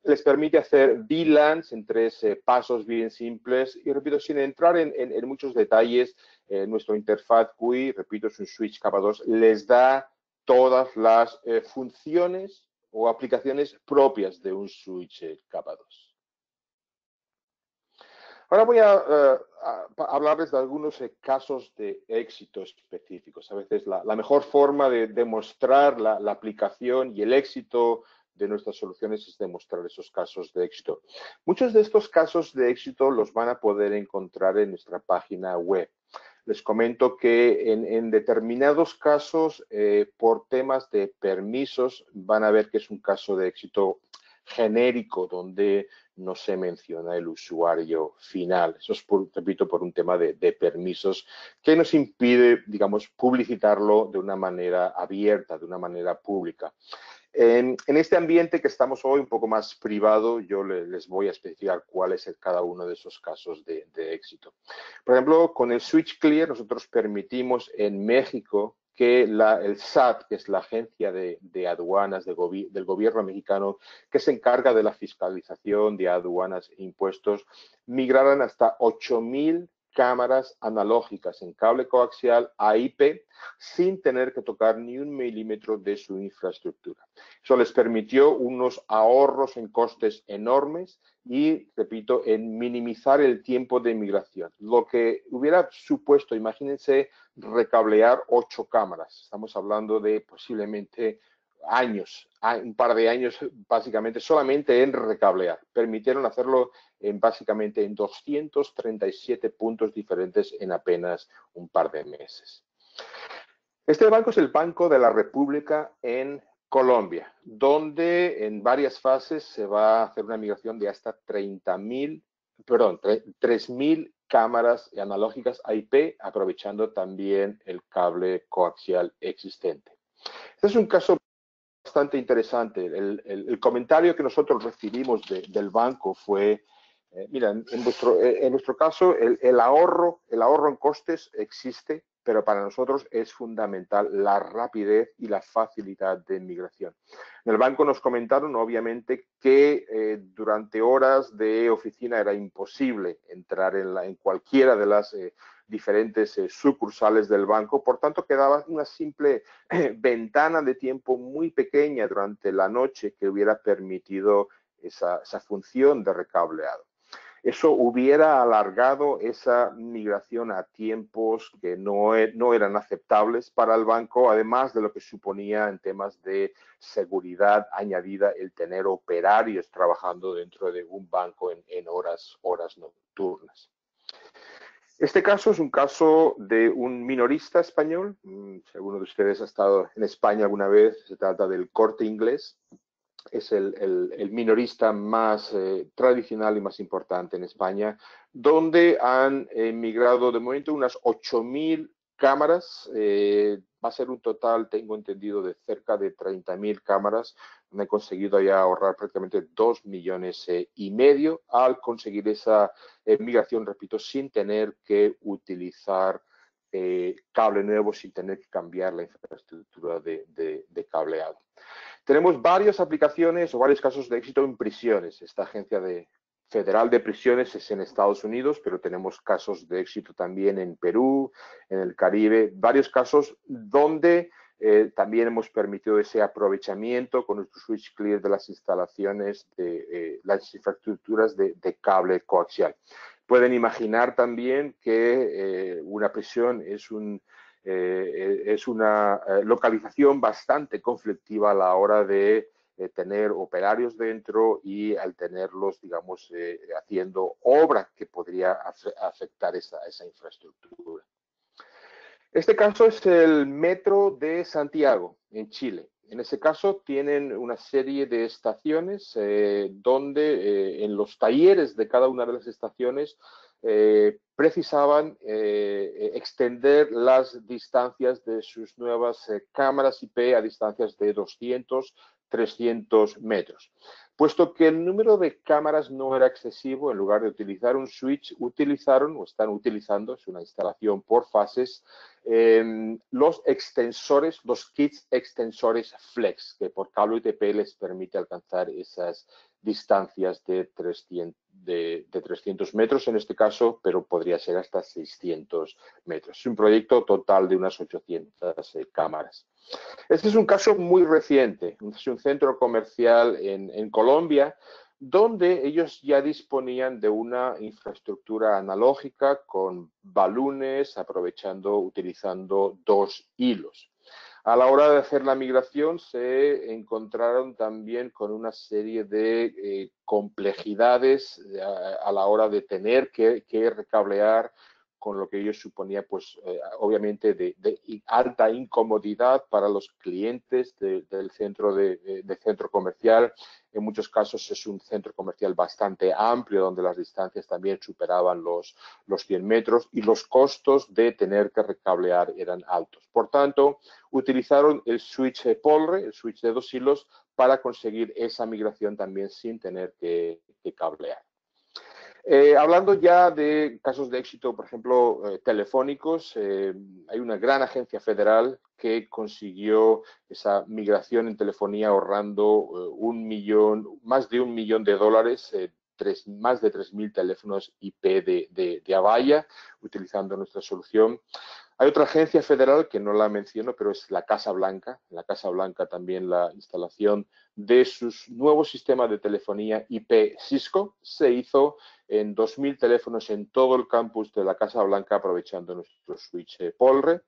Les permite hacer VLANs en 3 pasos bien simples y, repito, sin entrar en muchos detalles, nuestro interfaz GUI, repito, es un switch capa 2, les da todas las funciones o aplicaciones propias de un switch capa 2. Ahora voy a hablarles de algunos casos de éxito específicos. A veces la mejor forma de demostrar la aplicación y el éxito de nuestras soluciones es demostrar esos casos de éxito. Muchos de estos casos de éxito los van a poder encontrar en nuestra página web. Les comento que en determinados casos, por temas de permisos, van a ver que es un caso de éxito genérico, donde no se menciona el usuario final. Eso es, repito, por un tema de permisos que nos impide, digamos, publicitarlo de una manera abierta, de una manera pública. En este ambiente que estamos hoy, un poco más privado, yo les voy a especificar cuál es cada uno de esos casos de éxito. Por ejemplo, con el Switch Clear nosotros permitimos en México que el SAT, que es la agencia de aduanas del gobierno mexicano, que se encarga de la fiscalización de aduanas e impuestos, migraran hasta 8,000 cámaras analógicas en cable coaxial a IP sin tener que tocar ni 1 milímetro de su infraestructura. Eso les permitió unos ahorros en costes enormes y, repito, en minimizar el tiempo de migración. Lo que hubiera supuesto, imagínense, recablear 8 cámaras. Estamos hablando de posiblemente años, un par de años básicamente solamente en recablear. Permitieron hacerlo básicamente en 237 puntos diferentes en apenas un par de meses. Este banco es el Banco de la República en Colombia, donde en varias fases se va a hacer una migración de hasta 3,000 cámaras analógicas a IP, aprovechando también el cable coaxial existente. Este es un caso bastante interesante. El comentario que nosotros recibimos del banco fue, mira, en nuestro caso el ahorro en costes existe, pero para nosotros es fundamental la rapidez y la facilidad de migración. En el banco nos comentaron, obviamente, que durante horas de oficina era imposible entrar en cualquiera de las diferentes sucursales del banco, por tanto quedaba una simple ventana de tiempo muy pequeña durante la noche que hubiera permitido esa función de recableado. Eso hubiera alargado esa migración a tiempos que no eran aceptables para el banco, además de lo que suponía en temas de seguridad añadida el tener operarios trabajando dentro de un banco en horas nocturnas. Este caso es un caso de un minorista español. Si alguno de ustedes ha estado en España alguna vez, se trata del Corte Inglés. Es el minorista más tradicional y más importante en España, donde han migrado de momento unas 8.000 cámaras. Va a ser un total, tengo entendido, de cerca de 30.000 cámaras. Han conseguido ya ahorrar prácticamente 2,5 millones al conseguir esa migración, repito, sin tener que utilizar cable nuevo, sin tener que cambiar la infraestructura de cableado. Tenemos varias aplicaciones o varios casos de éxito en prisiones. Esta agencia federal de prisiones es en Estados Unidos, pero tenemos casos de éxito también en Perú, en el Caribe, varios casos donde también hemos permitido ese aprovechamiento con nuestro switch clear de las instalaciones de las infraestructuras de cable coaxial. Pueden imaginar también que una prisión es una localización bastante conflictiva a la hora de tener operarios dentro y al tenerlos, digamos, haciendo obra que podría afectar esa infraestructura. Este caso es el Metro de Santiago, en Chile. En ese caso tienen una serie de estaciones donde en los talleres de cada una de las estaciones precisaban extender las distancias de sus nuevas cámaras IP a distancias de 200, 300 metros. Puesto que el número de cámaras no era excesivo, en lugar de utilizar un switch, utilizaron o están utilizando, es una instalación por fases, los extensores, los kits extensores Flex, que por cable UTP les permite alcanzar esas distancias de 300 metros en este caso, pero podría ser hasta 600 metros. Es un proyecto total de unas 800 cámaras. Este es un caso muy reciente, es un centro comercial en Colombia, donde ellos ya disponían de una infraestructura analógica con balunes, utilizando 2 hilos. A la hora de hacer la migración se encontraron también con una serie de complejidades a la hora de tener que recablear, con lo que ello suponía, pues, obviamente, de alta incomodidad para los clientes del centro centro comercial. En muchos casos es un centro comercial bastante amplio, donde las distancias también superaban los 100 metros y los costos de tener que recablear eran altos. Por tanto, utilizaron el switch Polre, el switch de 2 hilos, para conseguir esa migración también sin tener que cablear. Hablando ya de casos de éxito, por ejemplo, telefónicos, hay una gran agencia federal que consiguió esa migración en telefonía ahorrando más de $1 millón, más de 3.000 teléfonos IP de Avaya, utilizando nuestra solución. Hay otra agencia federal que no la menciono, pero es la Casa Blanca. En la Casa Blanca también la instalación de sus nuevos sistemas de telefonía IP Cisco se hizo en 2.000 teléfonos en todo el campus de la Casa Blanca, aprovechando nuestro switch Polre.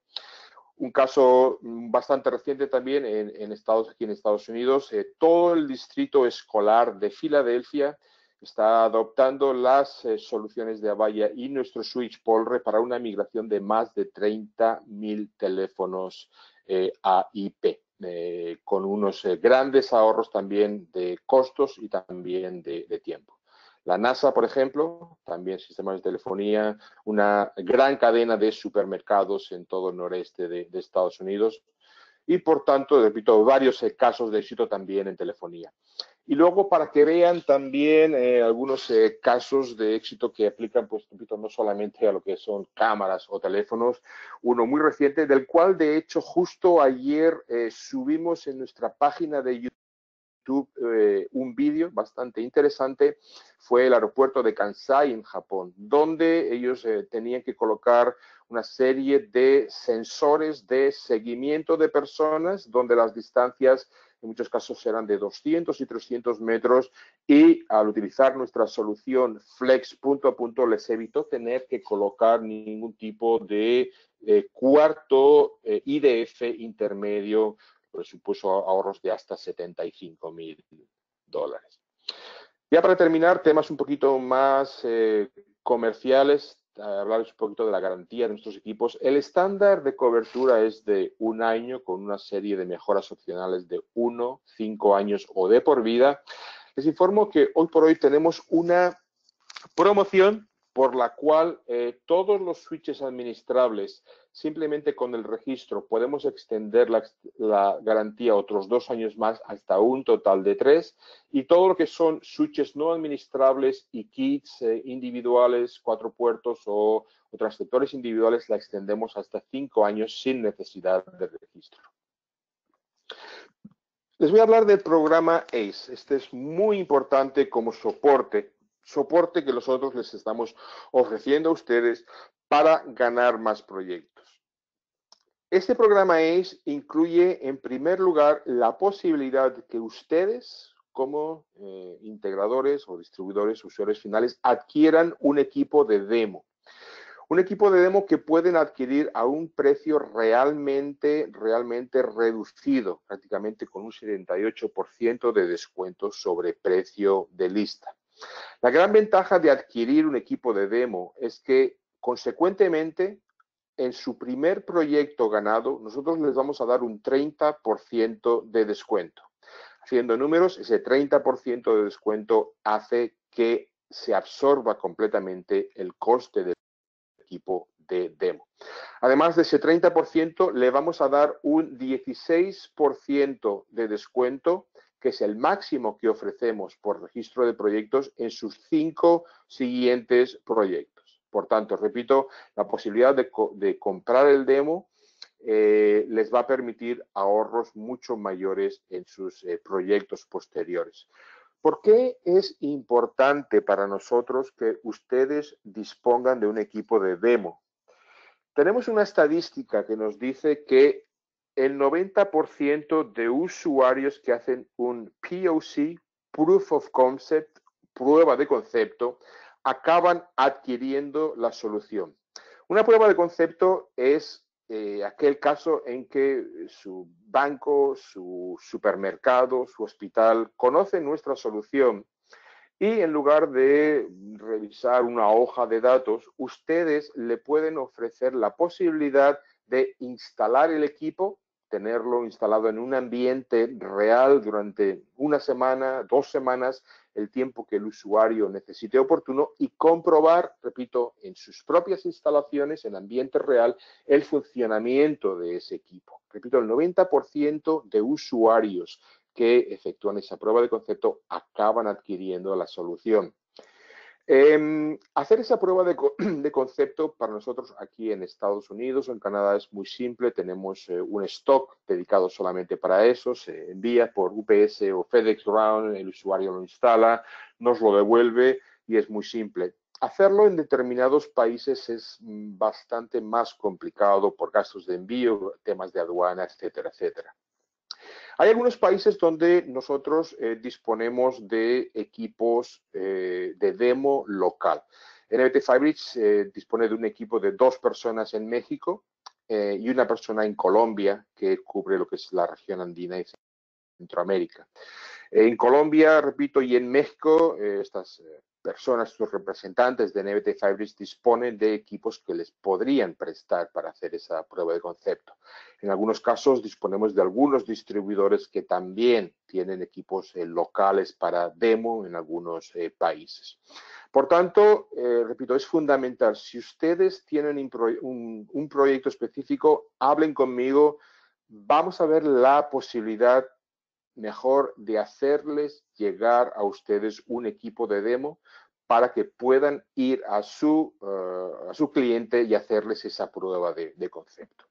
Un caso bastante reciente también aquí en Estados Unidos, todo el distrito escolar de Filadelfia está adoptando las soluciones de Avaya y nuestro switch Polre para una migración de más de 30.000 teléfonos a IP, con unos grandes ahorros también de costos y también de tiempo. La NASA, por ejemplo, también sistemas de telefonía, una gran cadena de supermercados en todo el noreste de Estados Unidos y, por tanto, repito, varios casos de éxito también en telefonía. Y luego, para que vean también algunos casos de éxito que aplican, pues, repito, no solamente a lo que son cámaras o teléfonos, uno muy reciente, del cual, de hecho, justo ayer subimos en nuestra página de YouTube un vídeo bastante interesante. Fue el aeropuerto de Kansai en Japón, donde ellos tenían que colocar una serie de sensores de seguimiento de personas, donde las distancias en muchos casos eran de 200 y 300 metros, y al utilizar nuestra solución Flex punto a punto les evitó tener que colocar ningún tipo de cuarto IDF intermedio, supuso ahorros de hasta $75.000. Ya para terminar, temas un poquito más comerciales, hablarles un poquito de la garantía de nuestros equipos. El estándar de cobertura es de 1 año con una serie de mejoras opcionales de 1, 5 años o de por vida. Les informo que hoy por hoy tenemos una promoción por la cual todos los switches administrables, simplemente con el registro, podemos extender la garantía otros 2 años más hasta un total de 3. Y todo lo que son switches no administrables y kits individuales, 4 puertos o transceptores individuales, la extendemos hasta 5 años sin necesidad de registro. Les voy a hablar del programa ACE. Este es muy importante como soporte que nosotros les estamos ofreciendo a ustedes para ganar más proyectos. Este programa ACE incluye, en primer lugar, la posibilidad de que ustedes, como integradores o distribuidores, usuarios finales, adquieran un equipo de demo. Un equipo de demo que pueden adquirir a un precio realmente reducido, prácticamente con un 78% de descuento sobre precio de lista. La gran ventaja de adquirir un equipo de demo es que, consecuentemente, en su primer proyecto ganado, nosotros les vamos a dar un 30% de descuento. Haciendo números, ese 30% de descuento hace que se absorba completamente el coste del equipo de demo. Además de ese 30%, le vamos a dar un 16% de descuento, que es el máximo que ofrecemos por registro de proyectos en sus 5 siguientes proyectos. Por tanto, repito, la posibilidad de comprar el demo les va a permitir ahorros mucho mayores en sus proyectos posteriores. ¿Por qué es importante para nosotros que ustedes dispongan de un equipo de demo? Tenemos una estadística que nos dice que el 90% de usuarios que hacen un POC, Proof of Concept, prueba de concepto, acaban adquiriendo la solución. Una prueba de concepto es aquel caso en que su banco, su supermercado, su hospital conocen nuestra solución y en lugar de revisar una hoja de datos, ustedes le pueden ofrecer la posibilidad de instalar el equipo, tenerlo instalado en un ambiente real durante 1 semana, 2 semanas, el tiempo que el usuario necesite oportuno y comprobar, repito, en sus propias instalaciones, en ambiente real, el funcionamiento de ese equipo. Repito, el 90% de usuarios que efectúan esa prueba de concepto acaban adquiriendo la solución. Hacer esa prueba de concepto para nosotros aquí en Estados Unidos o en Canadá es muy simple. Tenemos un stock dedicado solamente para eso. Se envía por UPS o FedEx Ground, el usuario lo instala, nos lo devuelve y es muy simple. Hacerlo en determinados países es bastante más complicado por gastos de envío, temas de aduana, etcétera, etcétera. Hay algunos países donde nosotros disponemos de equipos de demo local. NBT Firebridge dispone de un equipo de 2 personas en México y una persona en Colombia que cubre lo que es la región andina y Centroamérica. En Colombia, repito, y en México, estas personas, sus representantes de NBT Firebridge disponen de equipos que les podrían prestar para hacer esa prueba de concepto. En algunos casos disponemos de algunos distribuidores que también tienen equipos locales para demo en algunos países. Por tanto, repito, es fundamental. Si ustedes tienen un proyecto específico, hablen conmigo. Vamos a ver la posibilidad mejor de hacerles llegar a ustedes un equipo de demo para que puedan ir a su cliente y hacerles esa prueba de concepto.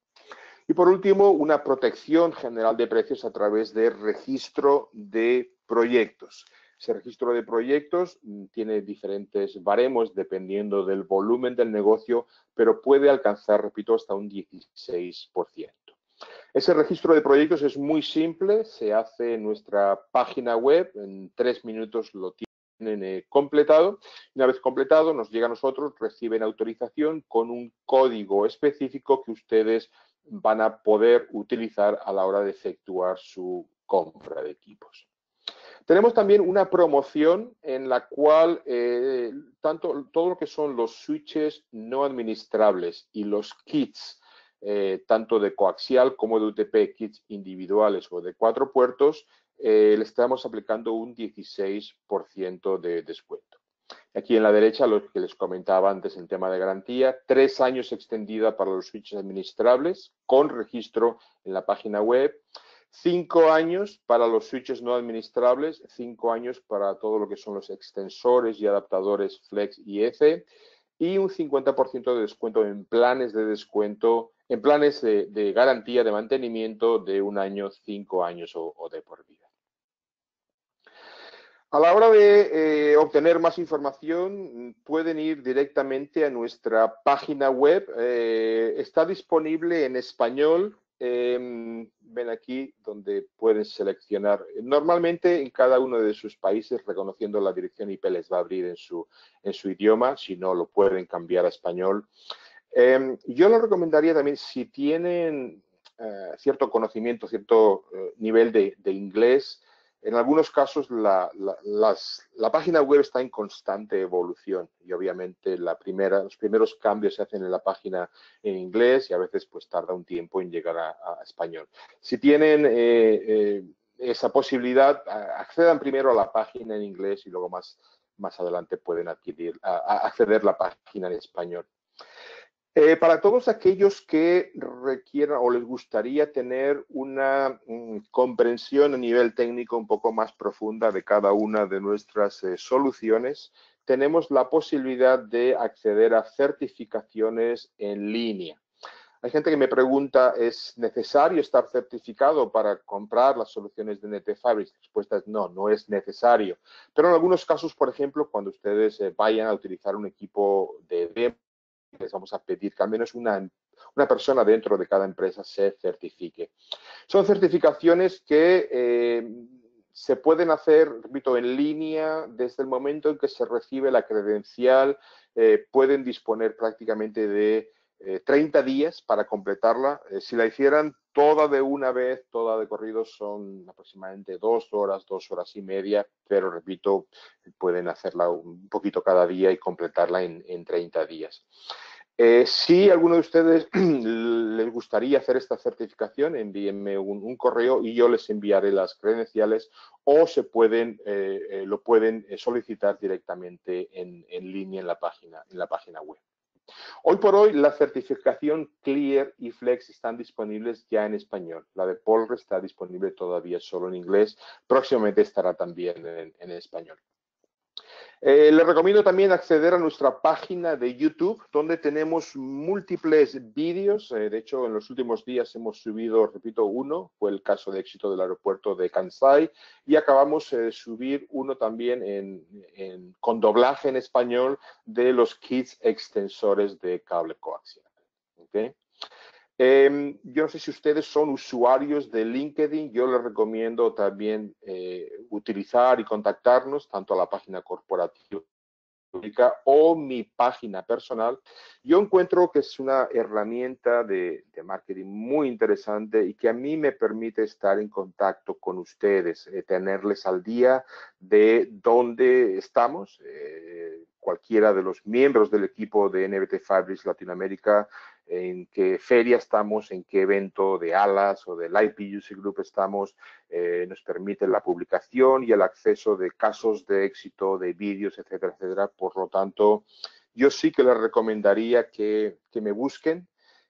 Y por último, una protección general de precios a través de registro de proyectos. Ese registro de proyectos tiene diferentes baremos dependiendo del volumen del negocio, pero puede alcanzar, repito, hasta un 16%. Ese registro de proyectos es muy simple, se hace en nuestra página web, en 3 minutos lo tienen completado. Una vez completado, nos llega a nosotros, reciben autorización con un código específico que ustedes van a poder utilizar a la hora de efectuar su compra de equipos. Tenemos también una promoción en la cual todo lo que son los switches no administrables y los kits, tanto de coaxial como de UTP, kits individuales o de 4 puertos, le estamos aplicando un 16% de descuento. Aquí en la derecha, lo que les comentaba antes, el tema de garantía, 3 años extendida para los switches administrables con registro en la página web, 5 años para los switches no administrables, 5 años para todo lo que son los extensores y adaptadores Flex y EFE, y un 50% de descuento en planes de descuento, en planes de garantía de mantenimiento de 1 año, 5 años o de por vida. A la hora de obtener más información, pueden ir directamente a nuestra página web. Está disponible en español. Ven aquí donde pueden seleccionar. Normalmente en cada uno de sus países, reconociendo la dirección IP, les va a abrir en su idioma. Si no, lo pueden cambiar a español. Yo lo recomendaría también, si tienen cierto conocimiento, cierto nivel de inglés. En algunos casos la página web está en constante evolución y obviamente los primeros cambios se hacen en la página en inglés y a veces pues tarda un tiempo en llegar a español. Si tienen esa posibilidad, accedan primero a la página en inglés y luego más adelante pueden acceder a la página en español. Para todos aquellos que requieran o les gustaría tener una comprensión a nivel técnico un poco más profunda de cada una de nuestras soluciones, tenemos la posibilidad de acceder a certificaciones en línea. Hay gente que me pregunta, ¿es necesario estar certificado para comprar las soluciones de NT Fabrics? La respuesta es no, no es necesario. Pero en algunos casos, por ejemplo, cuando ustedes vayan a utilizar un equipo de demo, les vamos a pedir que al menos una persona dentro de cada empresa se certifique. Son certificaciones que se pueden hacer, repito, en línea desde el momento en que se recibe la credencial. Pueden disponer prácticamente de 30 días para completarla. Si la hicieran toda de una vez, toda de corrido, son aproximadamente 2 horas, 2 horas y media, pero repito, pueden hacerla un poquito cada día y completarla en 30 días. Si a alguno de ustedes les gustaría hacer esta certificación, envíenme un correo y yo les enviaré las credenciales o lo pueden solicitar directamente en línea en la página web. Hoy por hoy, la certificación Clear y Flex están disponibles ya en español. La de Polre está disponible todavía solo en inglés. Próximamente estará también en español. Les recomiendo también acceder a nuestra página de YouTube, donde tenemos múltiples vídeos. De hecho, en los últimos días hemos subido, repito, uno, fue el caso de éxito del aeropuerto de Kansai, y acabamos de subir uno también con doblaje en español de los kits extensores de cable coaxial. ¿Okay? Yo no sé si ustedes son usuarios de LinkedIn. Yo les recomiendo también utilizar y contactarnos tanto a la página corporativa o mi página personal. Yo encuentro que es una herramienta de marketing muy interesante y que a mí me permite estar en contacto con ustedes, tenerles al día de dónde estamos. Cualquiera de los miembros del equipo de NBT Fabrics Latinoamérica, en qué feria estamos, en qué evento de ALAS o del IPUC Group estamos, nos permite la publicación y el acceso de casos de éxito, de vídeos, etcétera, etcétera. Por lo tanto, yo sí que les recomendaría que me busquen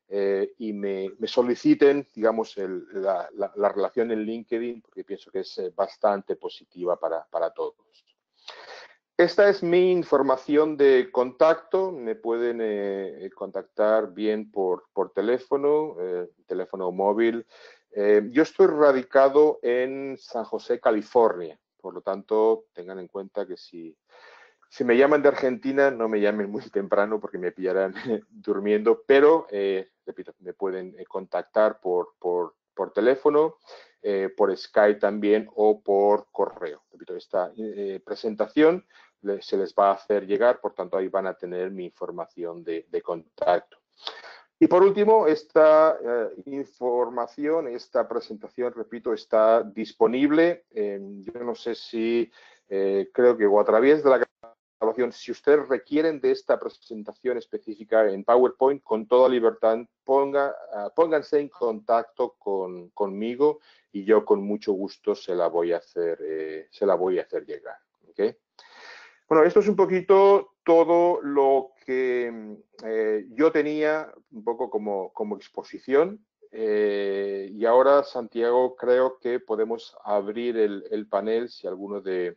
y me soliciten, digamos, la relación en LinkedIn, porque pienso que es bastante positiva para todos. Esta es mi información de contacto. Me pueden contactar bien por teléfono, teléfono móvil. Yo estoy radicado en San José, California. Por lo tanto, tengan en cuenta que si me llaman de Argentina, no me llamen muy temprano porque me pillarán durmiendo. Pero, repito, me pueden contactar por teléfono, por Skype también o por correo. Repito, esta presentación se les va a hacer llegar, por tanto ahí van a tener mi información de contacto. Y por último, esta información, esta presentación, repito, está disponible. Yo no sé si creo que o a través de la grabación, si ustedes requieren de esta presentación específica en PowerPoint, con toda libertad, pónganse en contacto conmigo y yo con mucho gusto se la voy a hacer llegar. ¿Okay? Bueno, esto es un poquito todo lo que yo tenía un poco como exposición. Y ahora, Santiago, creo que podemos abrir el panel si alguno de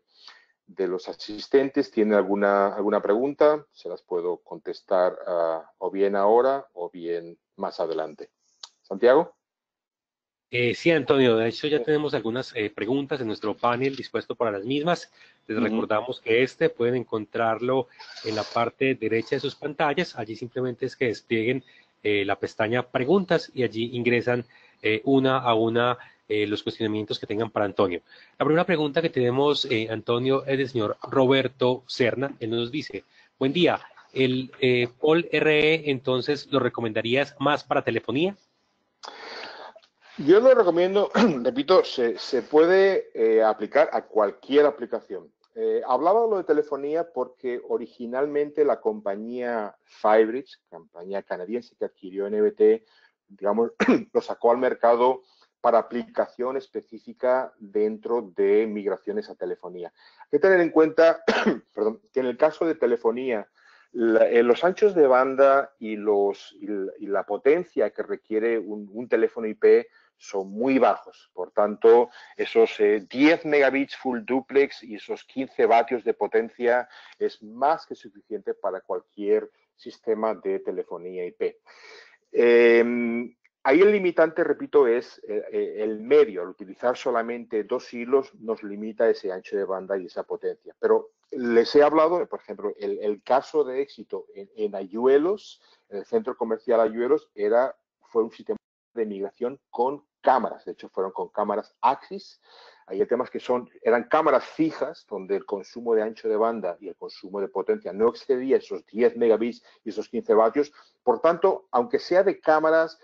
los asistentes tiene alguna pregunta. Se las puedo contestar o bien ahora o bien más adelante. Santiago. Sí, Antonio, de hecho ya tenemos algunas preguntas en nuestro panel dispuesto para las mismas. Les recordamos que pueden encontrarlo en la parte derecha de sus pantallas. Allí simplemente es que desplieguen la pestaña preguntas y allí ingresan una a una los cuestionamientos que tengan para Antonio. La primera pregunta que tenemos, Antonio, es del señor Roberto Serna. Él nos dice, buen día, ¿el POL RE entonces lo recomendarías más para telefonía? Yo lo recomiendo, repito, se puede aplicar a cualquier aplicación. Hablaba de lo de telefonía porque originalmente la compañía Firebridge, compañía canadiense que adquirió NBT, digamos, lo sacó al mercado para aplicación específica dentro de migraciones a telefonía. Hay que tener en cuenta perdón, que en el caso de telefonía, los anchos de banda y la potencia que requiere un teléfono IP son muy bajos. Por tanto, esos 10 megabits full duplex y esos 15 vatios de potencia es más que suficiente para cualquier sistema de telefonía IP. Ahí el limitante, repito, es el medio. Al utilizar solamente 2 hilos nos limita ese ancho de banda y esa potencia. Pero les he hablado, por ejemplo, el caso de éxito en Ayuelos, en el centro comercial Ayuelos, fue un sistema de migración con cámaras. De hecho, fueron con cámaras Axis. Ahí el tema es que eran cámaras fijas donde el consumo de ancho de banda y el consumo de potencia no excedía esos 10 megabits y esos 15 vatios. Por tanto, aunque sea de cámaras,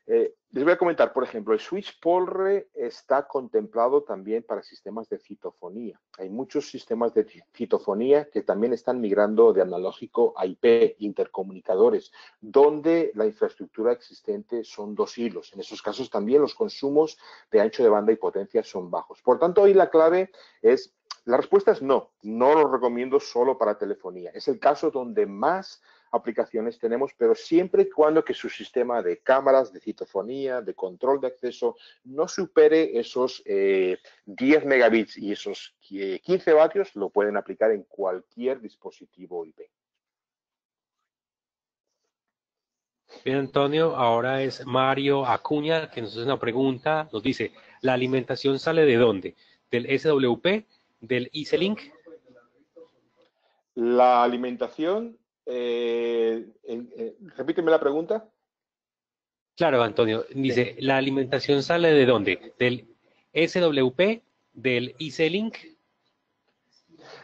les voy a comentar, por ejemplo, el switch POLRE está contemplado también para sistemas de citofonía. Hay muchos sistemas de citofonía que también están migrando de analógico a IP, intercomunicadores, donde la infraestructura existente son 2 hilos. En esos casos también los consumos de ancho de banda y potencia son bajos. Por tanto, hoy la clave es, la respuesta es no lo recomiendo solo para telefonía. Es el caso donde más aplicaciones tenemos, pero siempre y cuando que su sistema de cámaras, de citofonía, de control de acceso no supere esos 10 megabits y esos 15 vatios, lo pueden aplicar en cualquier dispositivo IP. Bien, Antonio, ahora es Mario Acuña, que nos hace una pregunta. Nos dice, ¿la alimentación sale de dónde? ¿Del SWP? ¿Del IC-Link? La alimentación, repíteme la pregunta. Claro, Antonio, dice, ¿la alimentación sale de dónde? ¿Del SWP? ¿Del IC-Link?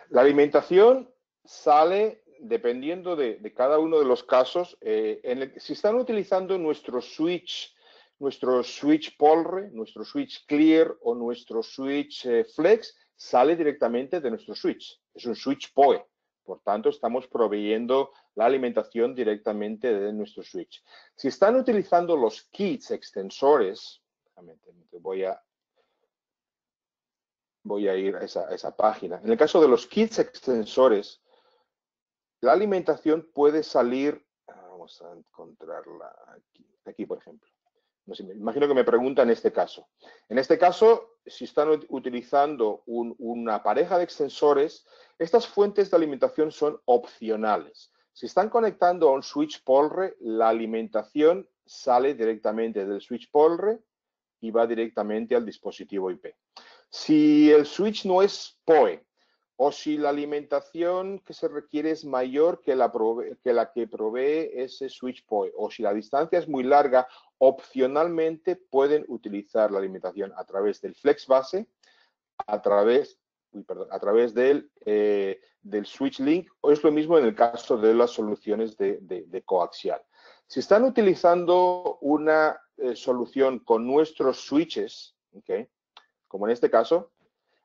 La alimentación sale dependiendo de cada uno de los casos. Si están utilizando nuestro switch POLRE, nuestro switch Clear o nuestro switch Flex, sale directamente de nuestro switch. Es un switch PoE. Por tanto, estamos proveyendo la alimentación directamente de nuestro switch. Si están utilizando los kits extensores, voy a ir a esa página. En el caso de los kits extensores, la alimentación puede salir, vamos a encontrarla aquí por ejemplo. No sé, me imagino que me preguntan en este caso. En este caso, si están utilizando una pareja de extensores, estas fuentes de alimentación son opcionales. Si están conectando a un switch POLRE, la alimentación sale directamente del switch POLRE y va directamente al dispositivo IP. Si el switch no es PoE o si la alimentación que se requiere es mayor que la que provee ese switch PoE o si la distancia es muy larga, opcionalmente pueden utilizar la alimentación a través del flex base, a través del switch link o es lo mismo en el caso de las soluciones de coaxial. Si están utilizando una solución con nuestros switches, ¿okay? Como en este caso,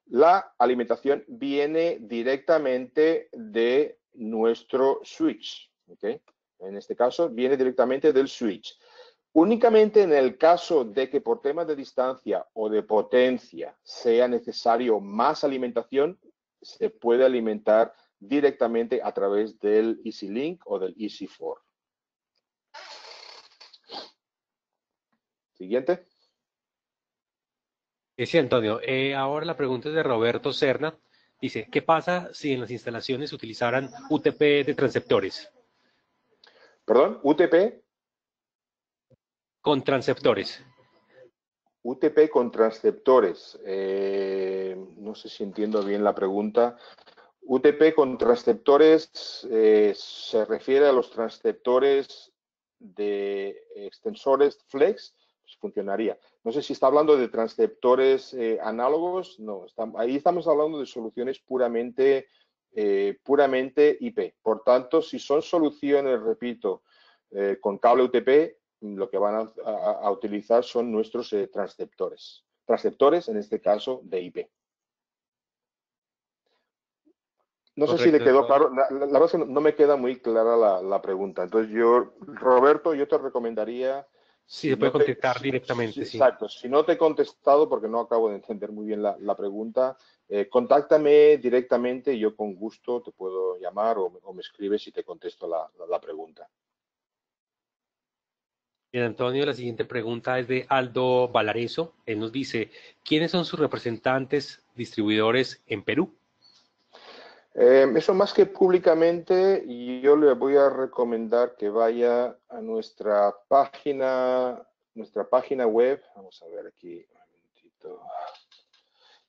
la alimentación viene directamente de nuestro switch, ¿okay? En este caso, viene directamente del switch. Únicamente en el caso de que por temas de distancia o de potencia sea necesario más alimentación, se puede alimentar directamente a través del EasyLink o del EasyFor. Siguiente. Sí, Antonio. Ahora la pregunta es de Roberto Serna. Dice, ¿qué pasa si en las instalaciones utilizaran UTP de transceptores? Perdón, UTP. Con transceptores. UTP con transceptores. No sé si entiendo bien la pregunta. UTP con transceptores se refiere a los transceptores de extensores flex, pues funcionaría. No sé si está hablando de transceptores análogos, no, ahí estamos hablando de soluciones puramente IP. Por tanto, si son soluciones, repito, con cable UTP, lo que van a utilizar son nuestros transceptores. Transceptores, en este caso, de IP. No sé si le Correcto, quedó Antonio. claro. La verdad es que no me queda muy clara la pregunta. Entonces yo, Roberto, yo te recomendaría, Sí, si se puede no te, contestar directamente, sí. exacto, si no te he contestado porque no acabo de entender muy bien la pregunta, contáctame directamente y yo con gusto te puedo llamar o me escribes y te contesto la pregunta. Bien, Antonio, la siguiente pregunta es de Aldo Valareso. Él nos dice, ¿quiénes son sus representantes distribuidores en Perú? Eso más que públicamente, yo le voy a recomendar que vaya a nuestra página web. Vamos a ver aquí un momentito.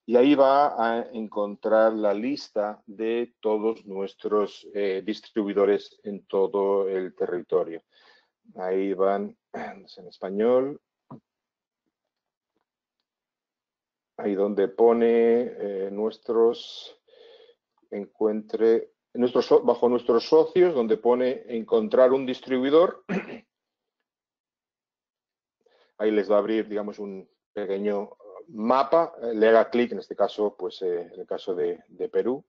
Y ahí va a encontrar la lista de todos nuestros distribuidores en todo el territorio. Ahí van en español. Ahí donde pone bajo nuestros socios, donde pone encontrar un distribuidor. Ahí les va a abrir, digamos, un pequeño mapa. Le haga clic, en este caso, pues en el caso de Perú.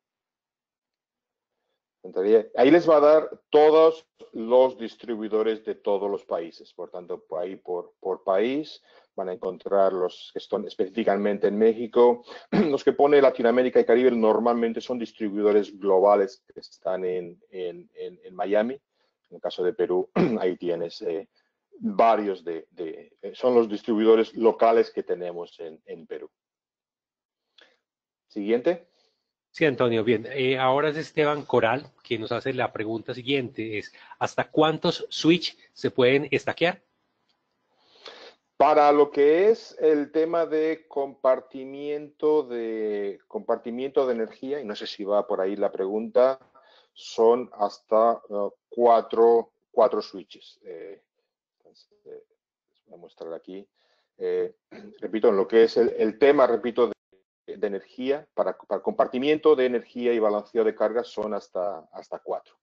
Ahí les va a dar todos los distribuidores de todos los países. Por tanto, ahí por país van a encontrar los que están específicamente en México. Los que pone Latinoamérica y Caribe normalmente son distribuidores globales que están en Miami. En el caso de Perú, ahí tienes varios son los distribuidores locales que tenemos en Perú. Siguiente. Sí, Antonio, bien. Ahora es Esteban Coral quien nos hace la pregunta siguiente, es ¿hasta cuántos switch se pueden estaquear? Para lo que es el tema de compartimiento de energía, y no sé si va por ahí la pregunta, son hasta cuatro switches. Les voy a mostrar aquí. Repito, en lo que es el tema, repito, de energía, para compartimiento de energía y balanceo de cargas son hasta 4.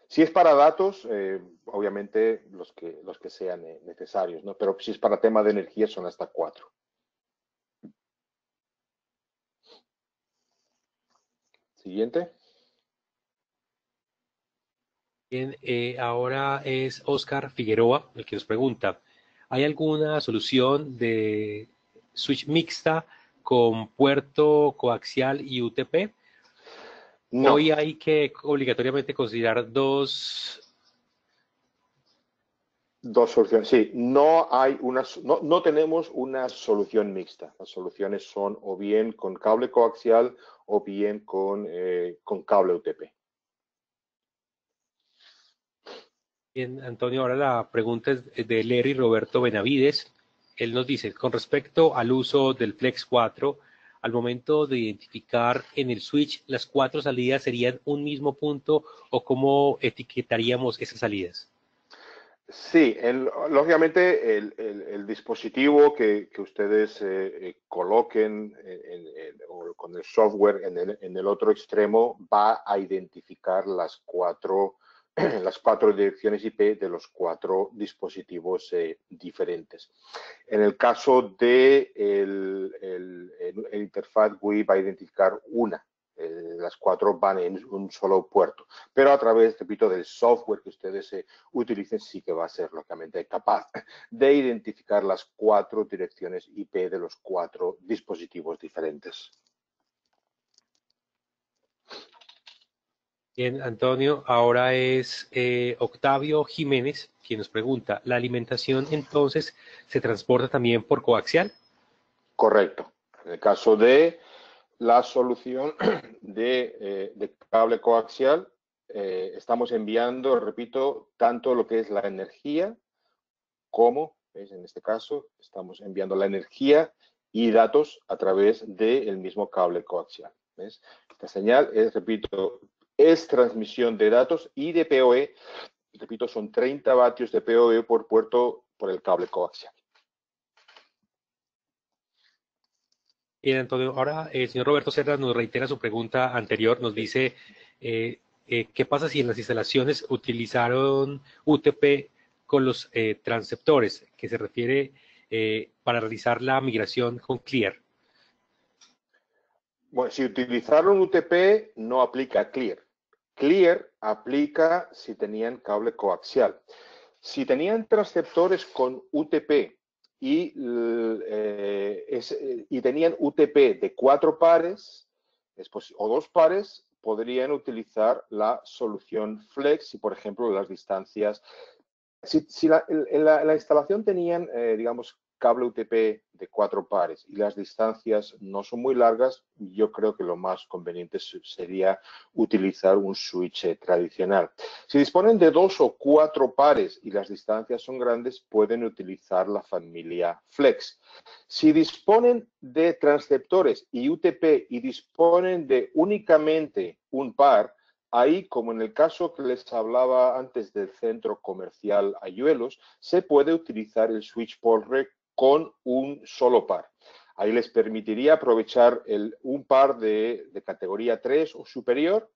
Si es para datos, obviamente los que sean necesarios, ¿no? Pero si es para tema de energía son hasta 4. Siguiente. Bien, ahora es Oscar Figueroa el que nos pregunta, ¿hay alguna solución de switch mixta con puerto coaxial y UTP? No, Hoy hay que obligatoriamente considerar dos. dos soluciones. Sí, no tenemos una solución mixta. Las soluciones son o bien con cable coaxial o bien con cable UTP. Bien, Antonio, ahora la pregunta es de Lery Roberto Benavides. Él nos dice, con respecto al uso del Flex 4, al momento de identificar en el switch las 4 salidas, ¿serían un mismo punto o cómo etiquetaríamos esas salidas? Sí, lógicamente el dispositivo que ustedes coloquen o con el software en el otro extremo va a identificar las 4 las 4 direcciones IP de los 4 dispositivos diferentes. En el caso de el interfaz GUI va a identificar una. Las 4 van en un solo puerto, pero a través, repito, del software que ustedes utilicen, sí que va a ser lógicamente capaz de identificar las 4 direcciones IP de los 4 dispositivos diferentes. Bien, Antonio, ahora es Octavio Jiménez quien nos pregunta, ¿la alimentación entonces se transporta también por coaxial? Correcto. En el caso de la solución de cable coaxial, estamos enviando, repito, tanto lo que es la energía como, ¿ves? En este caso, estamos enviando la energía y datos a través del mismo cable coaxial. ¿Ves? Esta señal es, repito, es transmisión de datos y de PoE. Repito, son 30 vatios de PoE por puerto por el cable coaxial. Bien, Antonio, ahora el señor Roberto Cerda nos reitera su pregunta anterior, nos dice, ¿qué pasa si en las instalaciones utilizaron UTP con los transceptores, que se refiere para realizar la migración con Clear? Bueno, si utilizaron UTP, no aplica Clear. Clear aplica si tenían cable coaxial. Si tenían transceptores con UTP y tenían UTP de 4 pares o 2 pares, podrían utilizar la solución Flex si, por ejemplo, las distancias... Si en la instalación tenían, digamos, cable UTP de 4 pares y las distancias no son muy largas, yo creo que lo más conveniente sería utilizar un switch tradicional. Si disponen de 2 o 4 pares y las distancias son grandes, pueden utilizar la familia Flex. Si disponen de transceptores y UTP y disponen de únicamente un par, ahí, como en el caso que les hablaba antes del centro comercial Ayuelos, se puede utilizar el switch POLRE con un solo par. Ahí les permitiría aprovechar un par de categoría 3 o superior,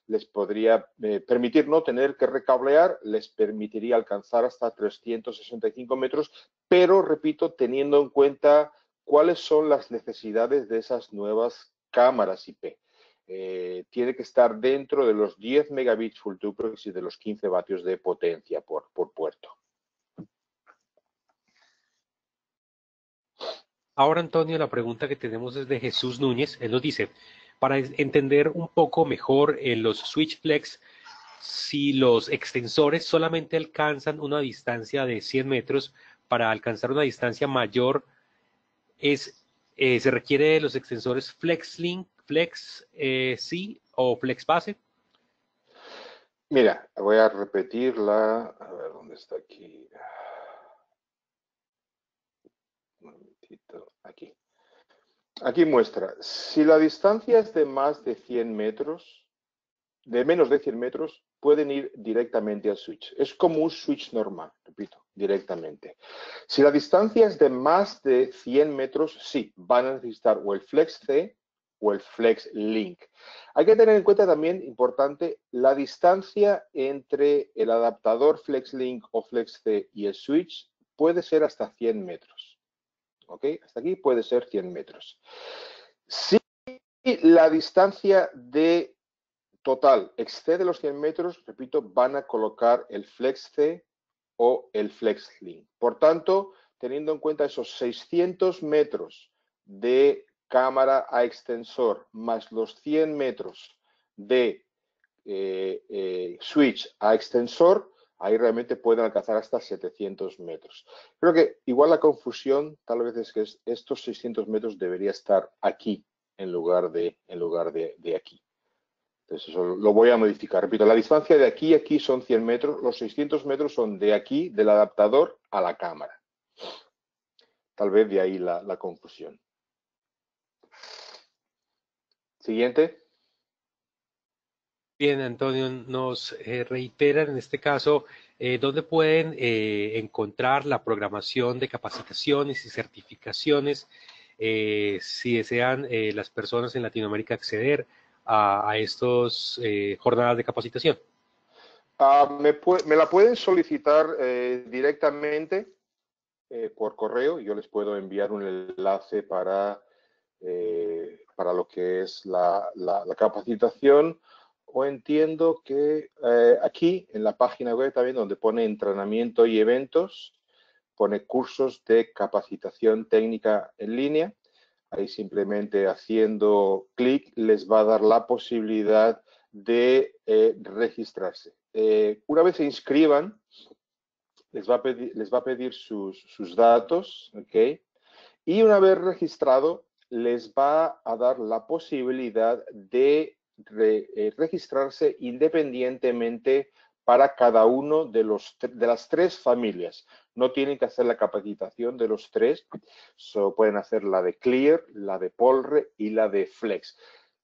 les podría permitir no tener que recablear, les permitiría alcanzar hasta 365 metros, pero, repito, teniendo en cuenta cuáles son las necesidades de esas nuevas cámaras IP. Tiene que estar dentro de los 10 megabits full duplex y de los 15 vatios de potencia por puerto. Ahora, Antonio, la pregunta que tenemos es de Jesús Núñez. Él nos dice, para entender un poco mejor los switch flex, si los extensores solamente alcanzan una distancia de 100 metros, para alcanzar una distancia mayor, ¿se requiere de los extensores FlexLink, Flex C o FlexBase? Mira, voy a repetirla. A ver, ¿dónde está aquí? Un momentito, aquí. Aquí muestra, si la distancia es de más de 100 metros, de menos de 100 metros, pueden ir directamente al switch. Es como un switch normal, repito, directamente. Si la distancia es de más de 100 metros, sí, van a necesitar o el Flex C o el Flex Link. Hay que tener en cuenta también, importante, la distancia entre el adaptador Flex Link o Flex C y el switch puede ser hasta 100 metros. ¿Ok? Hasta aquí puede ser 100 metros. Si la distancia de total excede los 100 metros, repito, van a colocar el Flex C o el Flex Link. Por tanto, teniendo en cuenta esos 600 metros de cámara a extensor más los 100 metros de switch a extensor, ahí realmente pueden alcanzar hasta 700 metros. Creo que igual la confusión tal vez es que estos 600 metros debería estar aquí en lugar de aquí. Entonces eso lo voy a modificar. Repito, la distancia de aquí a aquí son 100 metros, los 600 metros son de aquí, del adaptador a la cámara. Tal vez de ahí la confusión. Siguiente. Bien, Antonio, nos reiteran en este caso dónde pueden encontrar la programación de capacitaciones y certificaciones si desean las personas en Latinoamérica acceder a estos jornadas de capacitación. Me la pueden solicitar directamente por correo. Yo les puedo enviar un enlace para lo que es la capacitación, o entiendo que aquí en la página web también, donde pone entrenamiento y eventos, pone cursos de capacitación técnica en línea. Ahí simplemente haciendo clic les va a dar la posibilidad de registrarse. Una vez se inscriban, les va a pedir sus datos, ¿ok? Y una vez registrado, les va a dar la posibilidad de registrarse independientemente para cada uno de las 3 familias. No tienen que hacer la capacitación de los 3, solo pueden hacer la de Clear, la de Polre y la de Flex.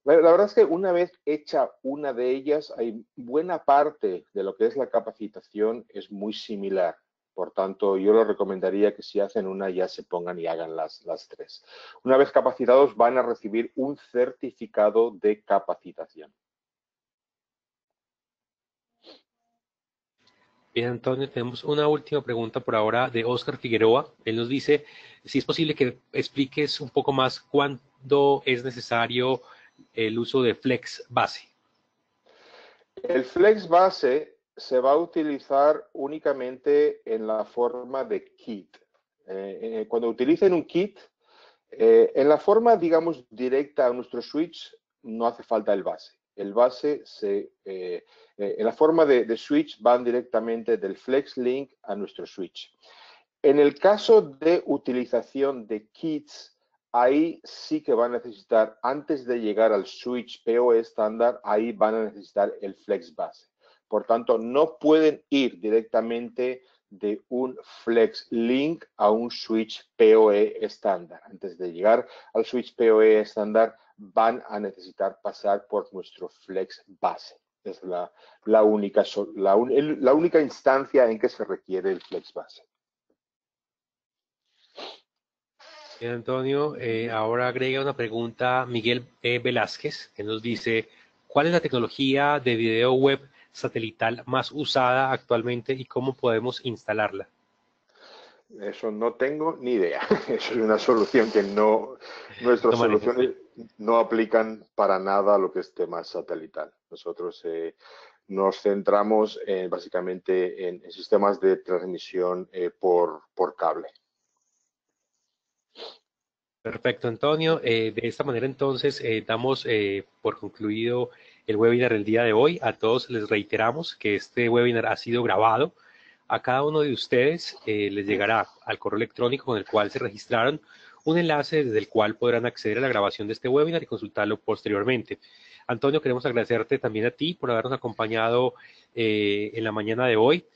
La verdad es que una vez hecha una de ellas, hay buena parte de lo que es la capacitación es muy similar. Por tanto, yo les recomendaría que si hacen una ya se pongan y hagan las 3. Una vez capacitados van a recibir un certificado de capacitación. Bien, Antonio, tenemos una última pregunta por ahora de Oscar Figueroa. Él nos dice si es posible que expliques un poco más cuándo es necesario el uso de Flex Base. El Flex Base se va a utilizar únicamente en la forma de kit. Cuando utilicen un kit, en la forma, digamos, directa a nuestro switch, no hace falta el base. El base, en la forma de switch, van directamente del Flex Link a nuestro switch. En el caso de utilización de kits, ahí sí que van a necesitar, antes de llegar al switch PoE estándar, ahí van a necesitar el Flex Base. Por tanto, no pueden ir directamente de un Flex Link a un switch PoE estándar. Antes de llegar al switch PoE estándar, van a necesitar pasar por nuestro Flex Base. Es la única instancia en que se requiere el Flex Base. Bien, Antonio, ahora agrega una pregunta Miguel Velázquez, que nos dice, ¿cuál es la tecnología de video web satelital más usada actualmente y cómo podemos instalarla? Eso no tengo ni idea. Eso es una solución que nuestras soluciones no aplican para nada a lo que es tema satelital. Nosotros nos centramos básicamente en sistemas de transmisión por cable. Perfecto, Antonio. De esta manera entonces damos por concluido el webinar del día de hoy. A todos les reiteramos que este webinar ha sido grabado. A cada uno de ustedes les llegará al correo electrónico con el cual se registraron un enlace desde el cual podrán acceder a la grabación de este webinar y consultarlo posteriormente. Antonio, queremos agradecerte también a ti por habernos acompañado en la mañana de hoy.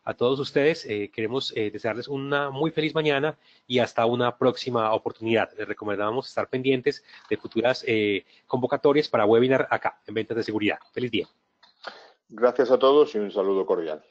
A todos ustedes queremos desearles una muy feliz mañana y hasta una próxima oportunidad. Les recomendamos estar pendientes de futuras convocatorias para webinar acá en Ventas de Seguridad. Feliz día. Gracias a todos y un saludo cordial.